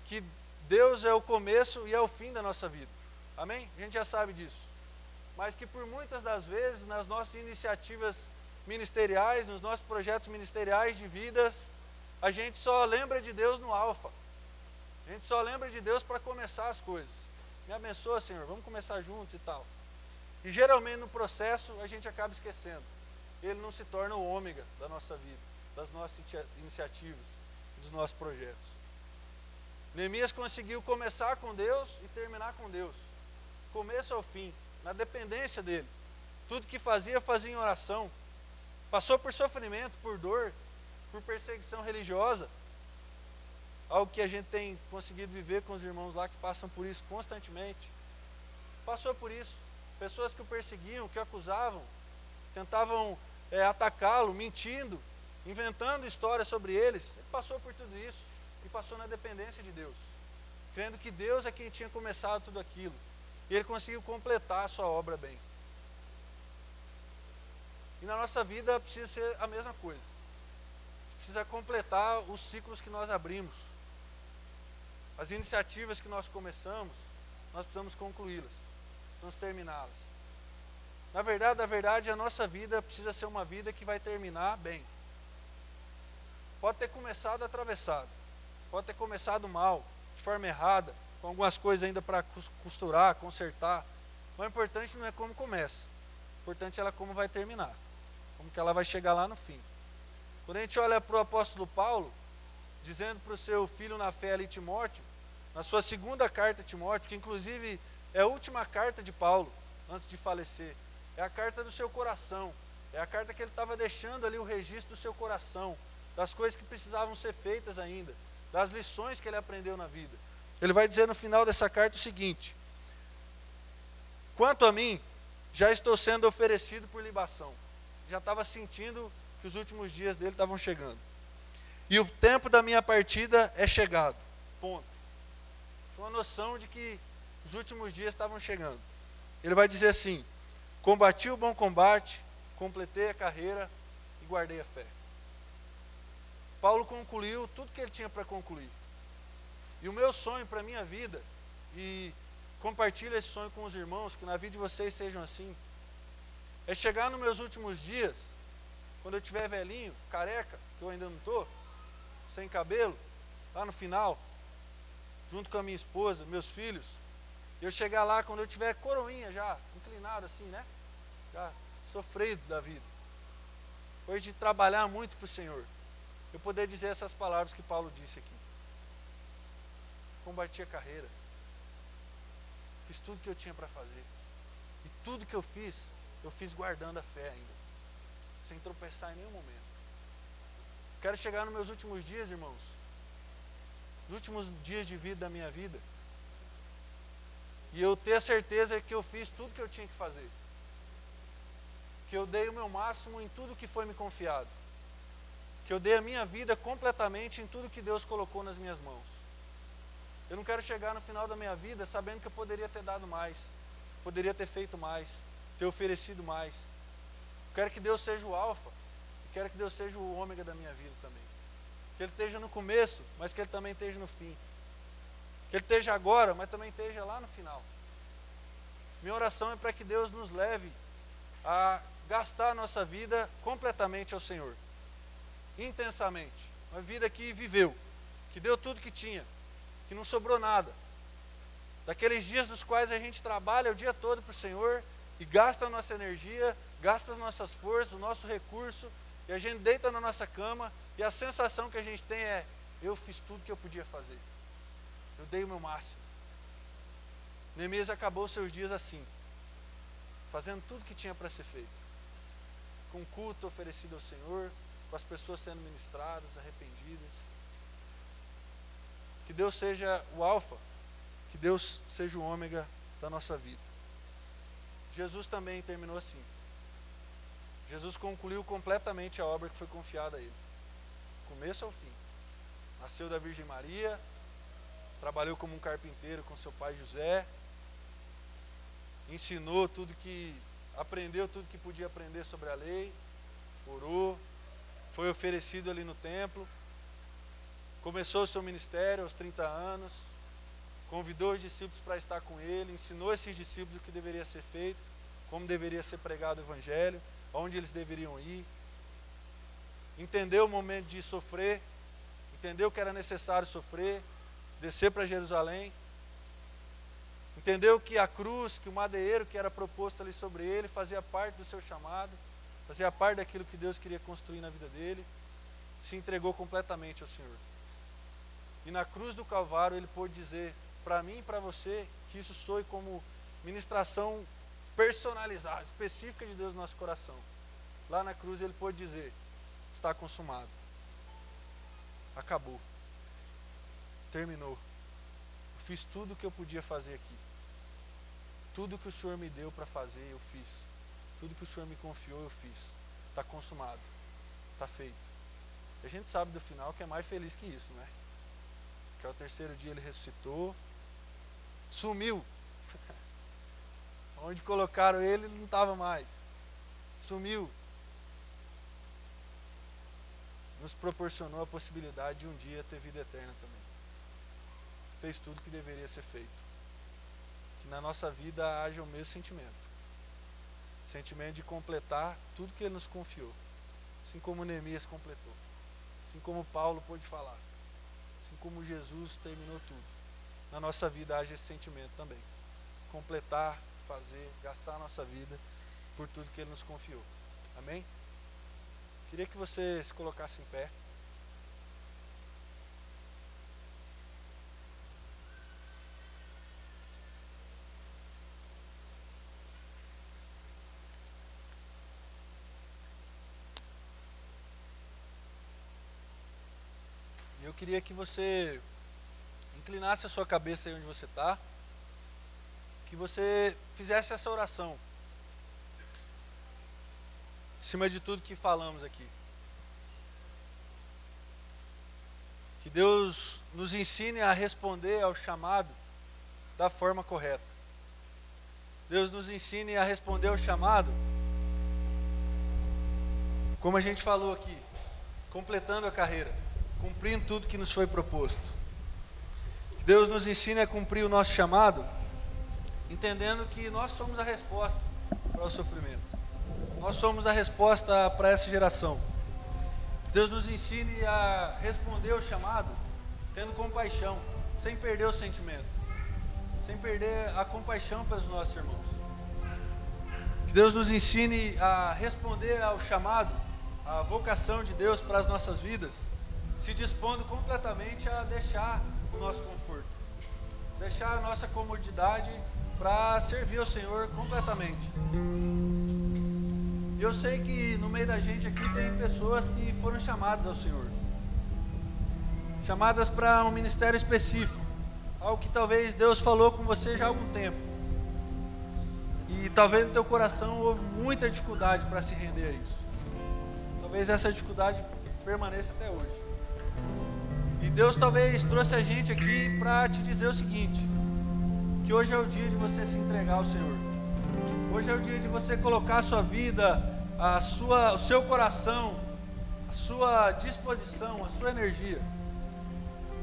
que Deus é o começo e é o fim da nossa vida. Amém? A gente já sabe disso. Mas que por muitas das vezes, nas nossas iniciativas ministeriais, nos nossos projetos ministeriais de vidas, a gente só lembra de Deus no alfa. A gente só lembra de Deus para começar as coisas. Me abençoa, Senhor, vamos começar juntos e tal. E geralmente no processo a gente acaba esquecendo. Ele não se torna o ômega da nossa vida, das nossas iniciativas, dos nossos projetos. Neemias conseguiu começar com Deus e terminar com Deus. Começo ao fim, na dependência dele. Tudo que fazia em oração. Passou por sofrimento, por dor, por perseguição religiosa. Algo que a gente tem conseguido viver com os irmãos lá que passam por isso constantemente. Passou por isso. Pessoas que o perseguiam, que o acusavam, tentavam atacá-lo, mentindo, inventando histórias sobre eles. Ele passou por tudo isso e passou na dependência de Deus, crendo que Deus é quem tinha começado tudo aquilo. E ele conseguiu completar a sua obra bem. E na nossa vida precisa ser a mesma coisa. Precisa completar os ciclos que nós abrimos. As iniciativas que nós começamos, nós precisamos concluí-las, precisamos terminá-las. Na verdade, a nossa vida precisa ser uma vida que vai terminar bem. Pode ter começado atravessado, pode ter começado mal, de forma errada, com algumas coisas ainda para costurar, consertar. Mas o importante não é como começa, o importante é como vai terminar, como que ela vai chegar lá no fim. Quando a gente olha para o apóstolo Paulo, dizendo para o seu filho na fé ali, Timóteo, na sua segunda carta a Timóteo, que inclusive É a última carta de Paulo, antes de falecer. É a carta do seu coração. É a carta que ele estava deixando ali o registro do seu coração, das coisas que precisavam ser feitas ainda, das lições que ele aprendeu na vida. Ele vai dizer no final dessa carta o seguinte: quanto a mim, já estou sendo oferecido por libação. Já estava sentindo que os últimos dias dele estavam chegando. E o tempo da minha partida é chegado. Ponto. Foi uma noção de que os últimos dias estavam chegando. Ele vai dizer assim: combati o bom combate, completei a carreira e guardei a fé. Paulo concluiu tudo que ele tinha para concluir. E o meu sonho para a minha vida, e compartilho esse sonho com os irmãos, que na vida de vocês sejam assim, é chegar nos meus últimos dias, quando eu estiver velhinho, careca, que eu ainda não estou, sem cabelo, lá no final, junto com a minha esposa, meus filhos, eu chegar lá quando eu estiver coroinha já, inclinado assim, né? Já sofrido da vida. Depois de trabalhar muito para o Senhor, eu poder dizer essas palavras que Paulo disse aqui. Combati a carreira. Fiz tudo que eu tinha para fazer. E tudo que eu fiz guardando a fé ainda. Sem tropeçar em nenhum momento. Quero chegar nos meus últimos dias, irmãos. Os últimos dias de vida da minha vida. E eu ter a certeza que eu fiz tudo que eu tinha que fazer. Que eu dei o meu máximo em tudo que foi me confiado. Que eu dei a minha vida completamente em tudo que Deus colocou nas minhas mãos. Eu não quero chegar no final da minha vida sabendo que eu poderia ter dado mais, poderia ter feito mais, ter oferecido mais. Eu quero que Deus seja o alfa, e quero que Deus seja o ômega da minha vida também. Que Ele esteja no começo, mas que Ele também esteja no fim. Que Ele esteja agora, mas também esteja lá no final. Minha oração é para que Deus nos leve a gastar a nossa vida completamente ao Senhor. Intensamente. Uma vida que viveu, que deu tudo que tinha, que não sobrou nada. Daqueles dias dos quais a gente trabalha o dia todo para o Senhor e gasta a nossa energia, gasta as nossas forças, o nosso recurso, e a gente deita na nossa cama e a sensação que a gente tem é: eu fiz tudo que eu podia fazer. Eu dei o meu máximo. Neemias acabou os seus dias assim, fazendo tudo que tinha para ser feito. Com culto oferecido ao Senhor, com as pessoas sendo ministradas, arrependidas. Que Deus seja o alfa, que Deus seja o ômega da nossa vida. Jesus também terminou assim. Jesus concluiu completamente a obra que foi confiada a ele. Começo ao fim. Nasceu da Virgem Maria, trabalhou como um carpinteiro com seu pai José, ensinou tudo que, aprendeu tudo que podia aprender sobre a lei, orou, foi oferecido ali no templo, começou o seu ministério aos 30 anos, convidou os discípulos para estar com ele, ensinou esses discípulos o que deveria ser feito, como deveria ser pregado o evangelho, aonde eles deveriam ir, entendeu o momento de sofrer, entendeu que era necessário sofrer, descer para Jerusalém, entendeu que a cruz, que o madeiro que era proposto ali sobre ele, fazia parte do seu chamado, fazia parte daquilo que Deus queria construir na vida dele, se entregou completamente ao Senhor. E na cruz do Calvário ele pôde dizer para mim e para você que isso soe como ministração personalizada, específica de Deus no nosso coração. Lá na cruz ele pôde dizer: está consumado. Acabou. Terminou. Eu fiz tudo o que eu podia fazer aqui. Tudo que o Senhor me deu para fazer, eu fiz. Tudo que o Senhor me confiou, eu fiz. Está consumado. Está feito. E a gente sabe do final que é mais feliz que isso, né? Que ao terceiro dia ele ressuscitou, sumiu. Onde colocaram ele, ele não estava mais. Sumiu. Nos proporcionou a possibilidade de um dia ter vida eterna também. Fez tudo que deveria ser feito. Que na nossa vida haja o mesmo sentimento. Sentimento de completar tudo que ele nos confiou. Assim como Neemias completou. Assim como Paulo pôde falar. Assim como Jesus terminou tudo. Na nossa vida haja esse sentimento também. Completar, fazer, gastar a nossa vida por tudo que ele nos confiou. Amém? Queria que você se colocasse em pé. Eu queria que você inclinasse a sua cabeça aí onde você está, que você fizesse essa oração, em cima de tudo que falamos aqui. Que Deus nos ensine a responder ao chamado da forma correta. Deus nos ensine a responder ao chamado, como a gente falou aqui, completando a carreira, cumprindo tudo que nos foi proposto. Que Deus nos ensine a cumprir o nosso chamado, entendendo que nós somos a resposta para o sofrimento. Nós somos a resposta para essa geração. Que Deus nos ensine a responder ao chamado, tendo compaixão, sem perder o sentimento, sem perder a compaixão pelos nossos irmãos. Que Deus nos ensine a responder ao chamado, à vocação de Deus para as nossas vidas, se dispondo completamente a deixar o nosso conforto, deixar a nossa comodidade para servir ao Senhor completamente. Eu sei que no meio da gente aqui tem pessoas que foram chamadas ao Senhor, chamadas para um ministério específico, algo que talvez Deus falou com você já há algum tempo, e talvez no teu coração houve muita dificuldade para se render a isso. Talvez essa dificuldade permaneça até hoje. E Deus talvez trouxe a gente aqui para te dizer o seguinte: que hoje é o dia de você se entregar ao Senhor. Hoje é o dia de você colocar a sua vida, o seu coração, a sua disposição, a sua energia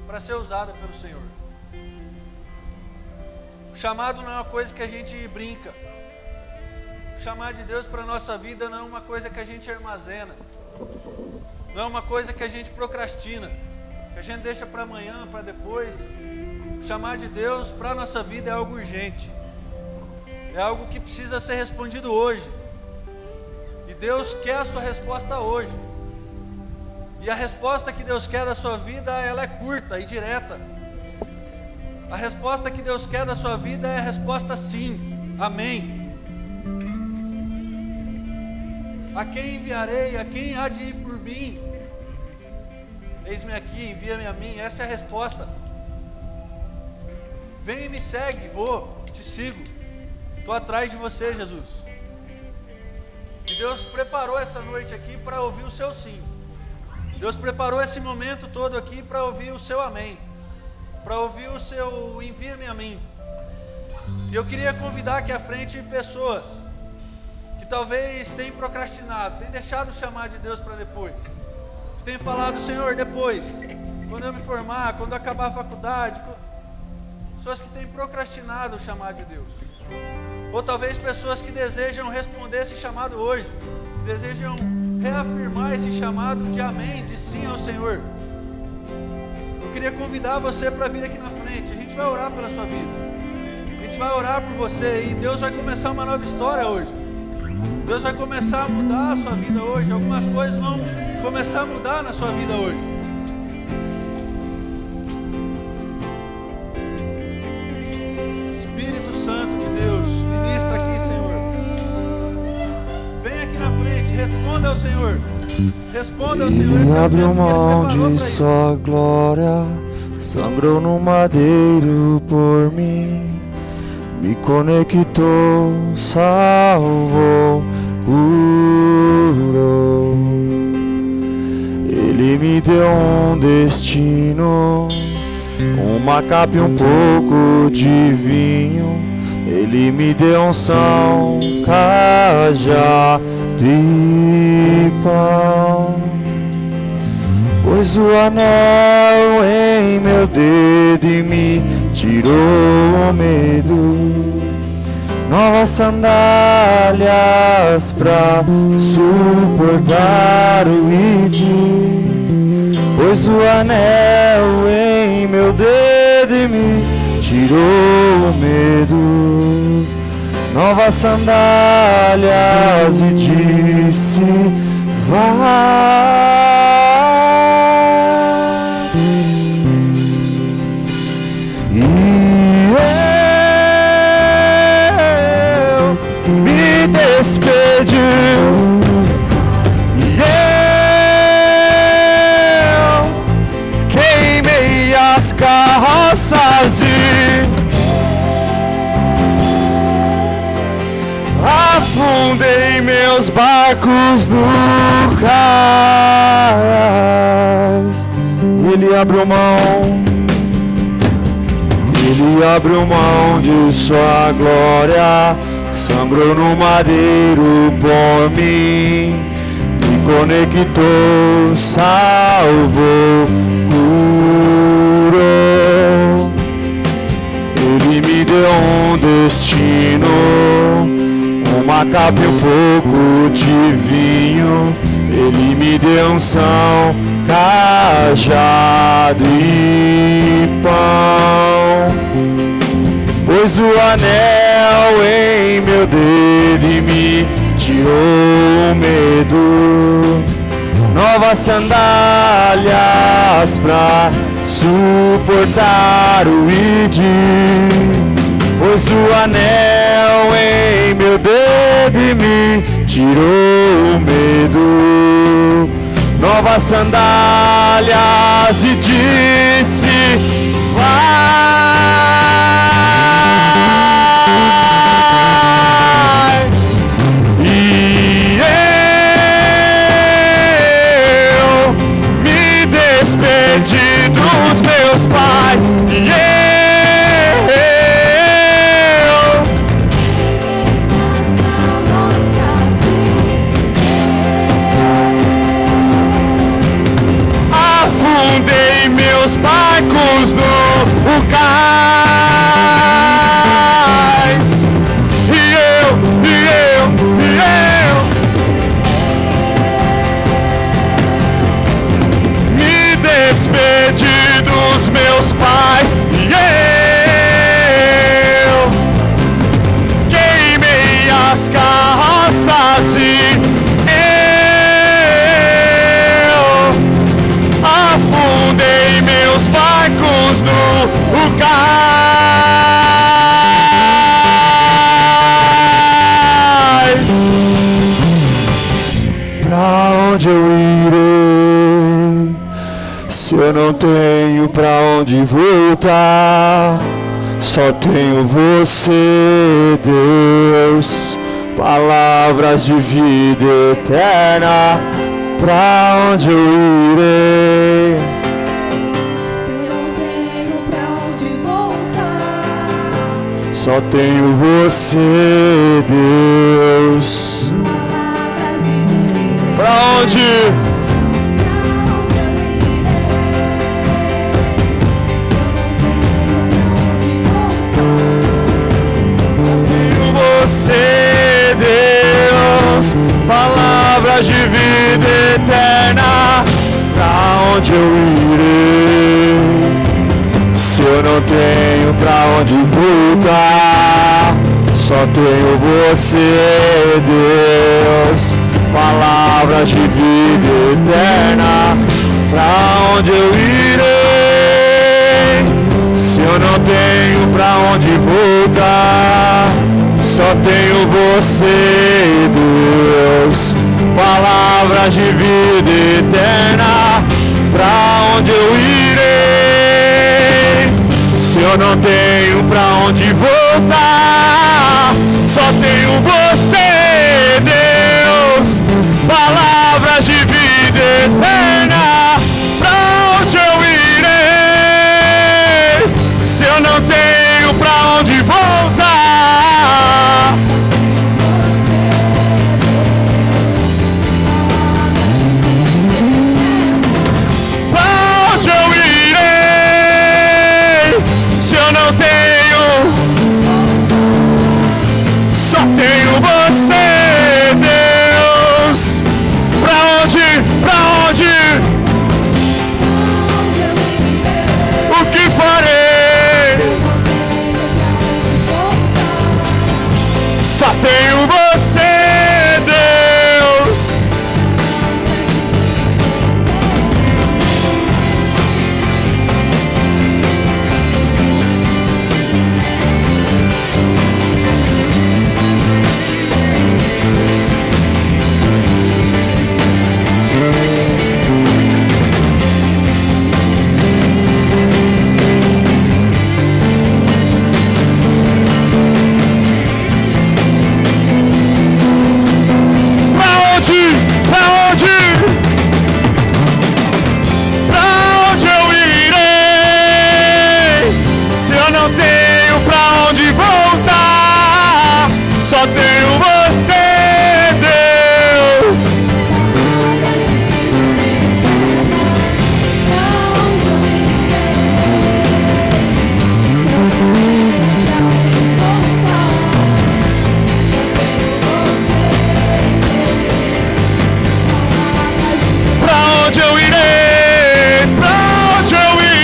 para ser usada pelo Senhor. O chamado não é uma coisa que a gente brinca. O chamado de Deus para a nossa vida não é uma coisa que a gente armazena. Não é uma coisa que a gente procrastina, que a gente deixa para amanhã, para depois. O chamado de Deus para a nossa vida é algo urgente. É algo que precisa ser respondido hoje. E Deus quer a sua resposta hoje. E a resposta que Deus quer da sua vida, ela é curta e direta. A resposta que Deus quer da sua vida é a resposta sim, amém. A quem enviarei, a quem há de ir por mim? Eis-me aqui, envia-me a mim. Essa é a resposta. Vem e me segue, vou, te sigo. Estou atrás de você, Jesus. E Deus preparou essa noite aqui para ouvir o seu sim. Deus preparou esse momento todo aqui para ouvir o seu amém, para ouvir o seu envia-me a mim. E eu queria convidar aqui à frente pessoas que talvez tenham procrastinado, tenham deixado o chamado de Deus para depois, que tenham falado: Senhor, depois, quando eu me formar, quando eu acabar a faculdade. Pessoas que têm procrastinado o chamado de Deus. Ou talvez pessoas que desejam responder esse chamado hoje, que desejam reafirmar esse chamado de amém, de sim ao Senhor. Eu queria convidar você para vir aqui na frente. A gente vai orar pela sua vida, a gente vai orar por você, e Deus vai começar uma nova história hoje. Deus vai começar a mudar a sua vida hoje. Algumas coisas vão começar a mudar na sua vida hoje. Espírito Santo de Deus, ministra aqui, Senhor. Vem aqui na frente, responda ao Senhor. Responda ao Senhor. Ele abriu mão de sua glória, sangrou no madeiro por mim, me conectou, salvou, curou. Ele me deu um destino, uma capa e um pouco de vinho. Ele me deu unção, cajado e pão. Pôs o anel em meu dedo e me tirou o medo. Novas sandálias pra suportar o id. Pôs o anel em meu dedo e me tirou o medo. Novas sandálias e disse: vai. E eu me despedi. E eu meus barcos no cais. Ele abriu mão. Ele abriu mão de sua glória, sangrou no madeiro por mim, me conectou, salvou, curou. Ele me deu um destino, uma capa e um pouco de vinho. Ele me deu unção, cajado e pão. Pôs o anel em meu dedo e me tirou o medo. Novas sandálias pra suportar o id. Pôs o anel em meu dedo e me tirou o medo. Novas sandálias e disse: vai. E eu me despedi dos meus pais. E afundei meus barcos no cais. E eu me despedi dos meus pais. E eu queimei as carroças e afundei meus barcos no cais. Pra onde eu irei, se eu não tenho pra onde voltar? Só tenho você, Deus, palavras de vida eterna. Pra onde eu irei, se eu não tenho pra onde voltar? só tenho você, Deus. Palavras de vida. Pra onde? Você, Deus, palavras de vida eterna. Pra onde eu irei, se eu não tenho pra onde voltar? Só tenho você, Deus, palavras de vida eterna. Pra onde eu irei, se eu não tenho pra onde voltar? Só tenho você, Deus, palavras de vida eterna. Pra onde eu irei, se eu não tenho pra onde voltar? Só tenho você, Deus, palavras de vida eterna. Pra onde eu irei, se eu não tenho pra onde voltar? Só tenho você, Deus. Pra onde tenho você, Deus. Pra onde eu irei? Pra onde eu irei?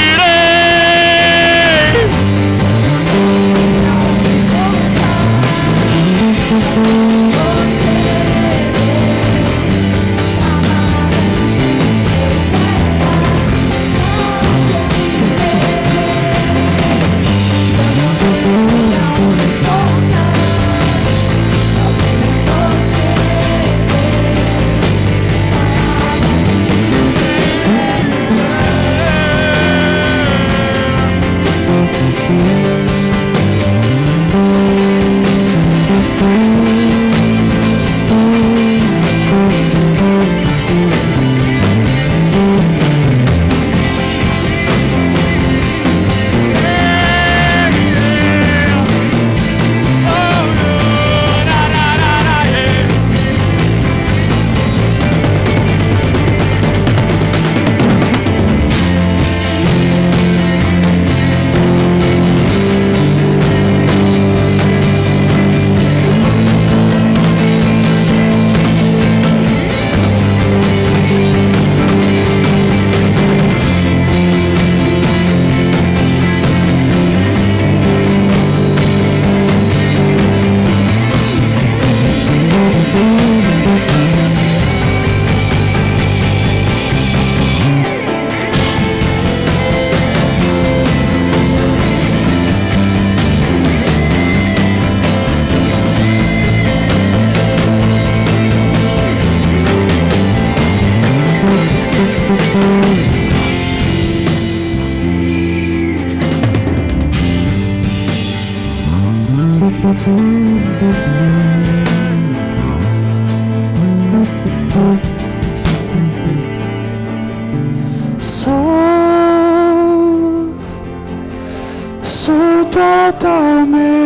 Sou totalmente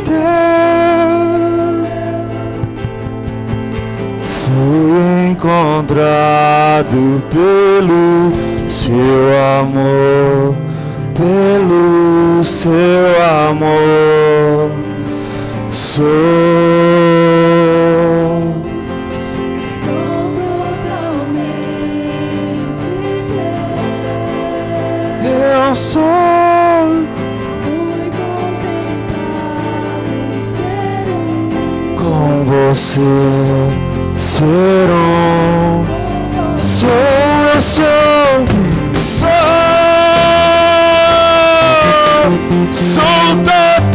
teu. Fui encontrado pelo seu amor, pelo seu amor. Sou totalmente teu. eu sou. Fui contemplado em ser Com você ser um. Eu sou totalmente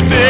teu.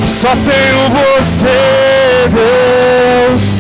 Só tenho você, Deus.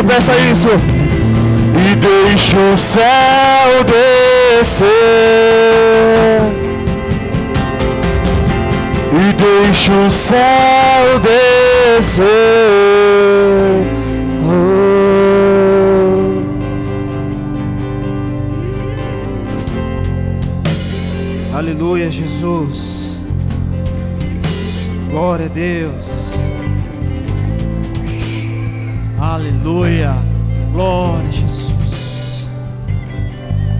Peça isso. E deixa o céu descer. E deixa o céu descer. Oh. Aleluia, Jesus. Glória a Deus. Aleluia, glória a Jesus,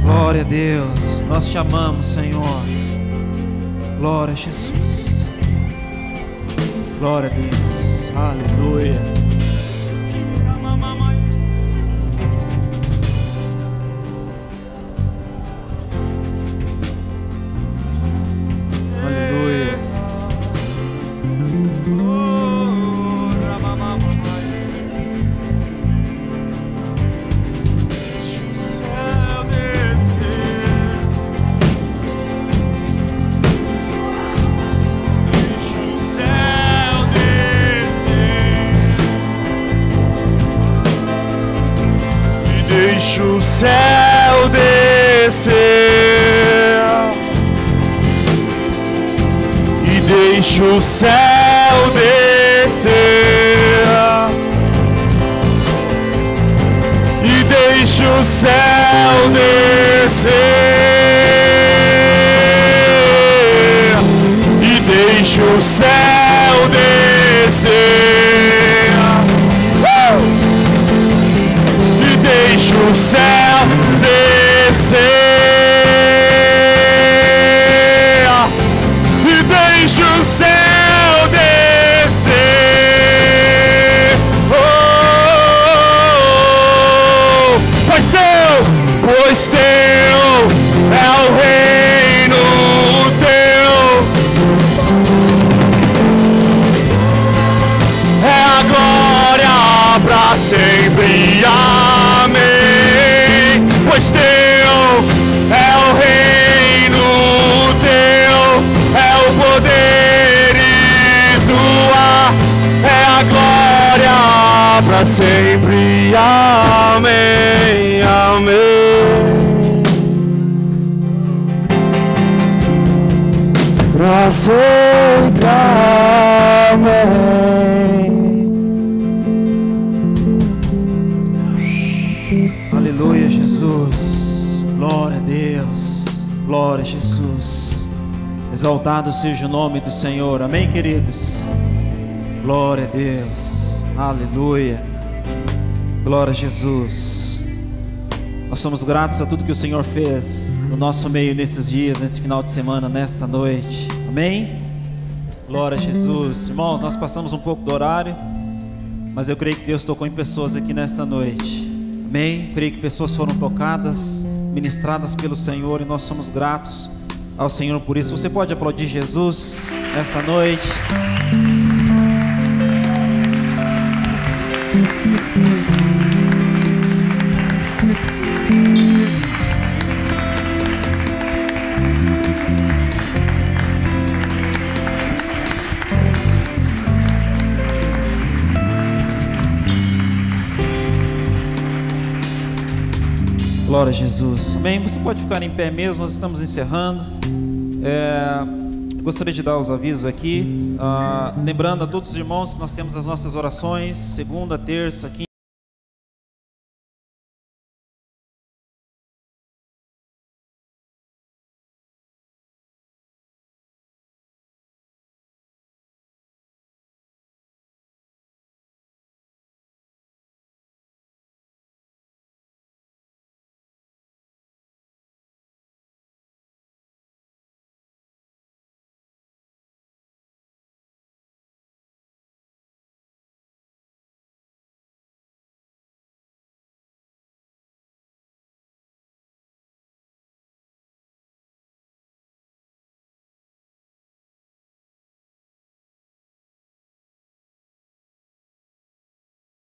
glória a Deus, nós te amamos, Senhor, glória a Jesus, glória a Deus, aleluia. Aleluia. Deixa o céu descer e deixa o céu descer e deixa o céu descer e deixa o céu descer. Deixa o céu descer e deixa o céu descer. Oh, pois teu é o reino teu, é a glória pra sempre. Pois teu é o reino teu, é o poder e tua é a glória para sempre. Amém, amém. Pra sempre, amém. Aleluia, Jesus. Glória a Deus. Glória a Jesus. Exaltado seja o nome do Senhor. Amém, queridos? Glória a Deus. Aleluia. Glória a Jesus. Nós somos gratos a tudo que o Senhor fez no nosso meio nesses dias, nesse final de semana, nesta noite. Amém? Glória a Jesus. Irmãos, nós passamos um pouco do horário, mas eu creio que Deus tocou em pessoas aqui nesta noite. Amém? Creio que pessoas foram tocadas, ministradas pelo Senhor, e nós somos gratos ao Senhor por isso. Você pode aplaudir Jesus nessa noite? Glória a Jesus. Amém. Você pode ficar em pé mesmo, nós estamos encerrando. Gostaria de dar os avisos aqui, lembrando a todos os irmãos que nós temos as nossas orações, segunda, terça, quinta.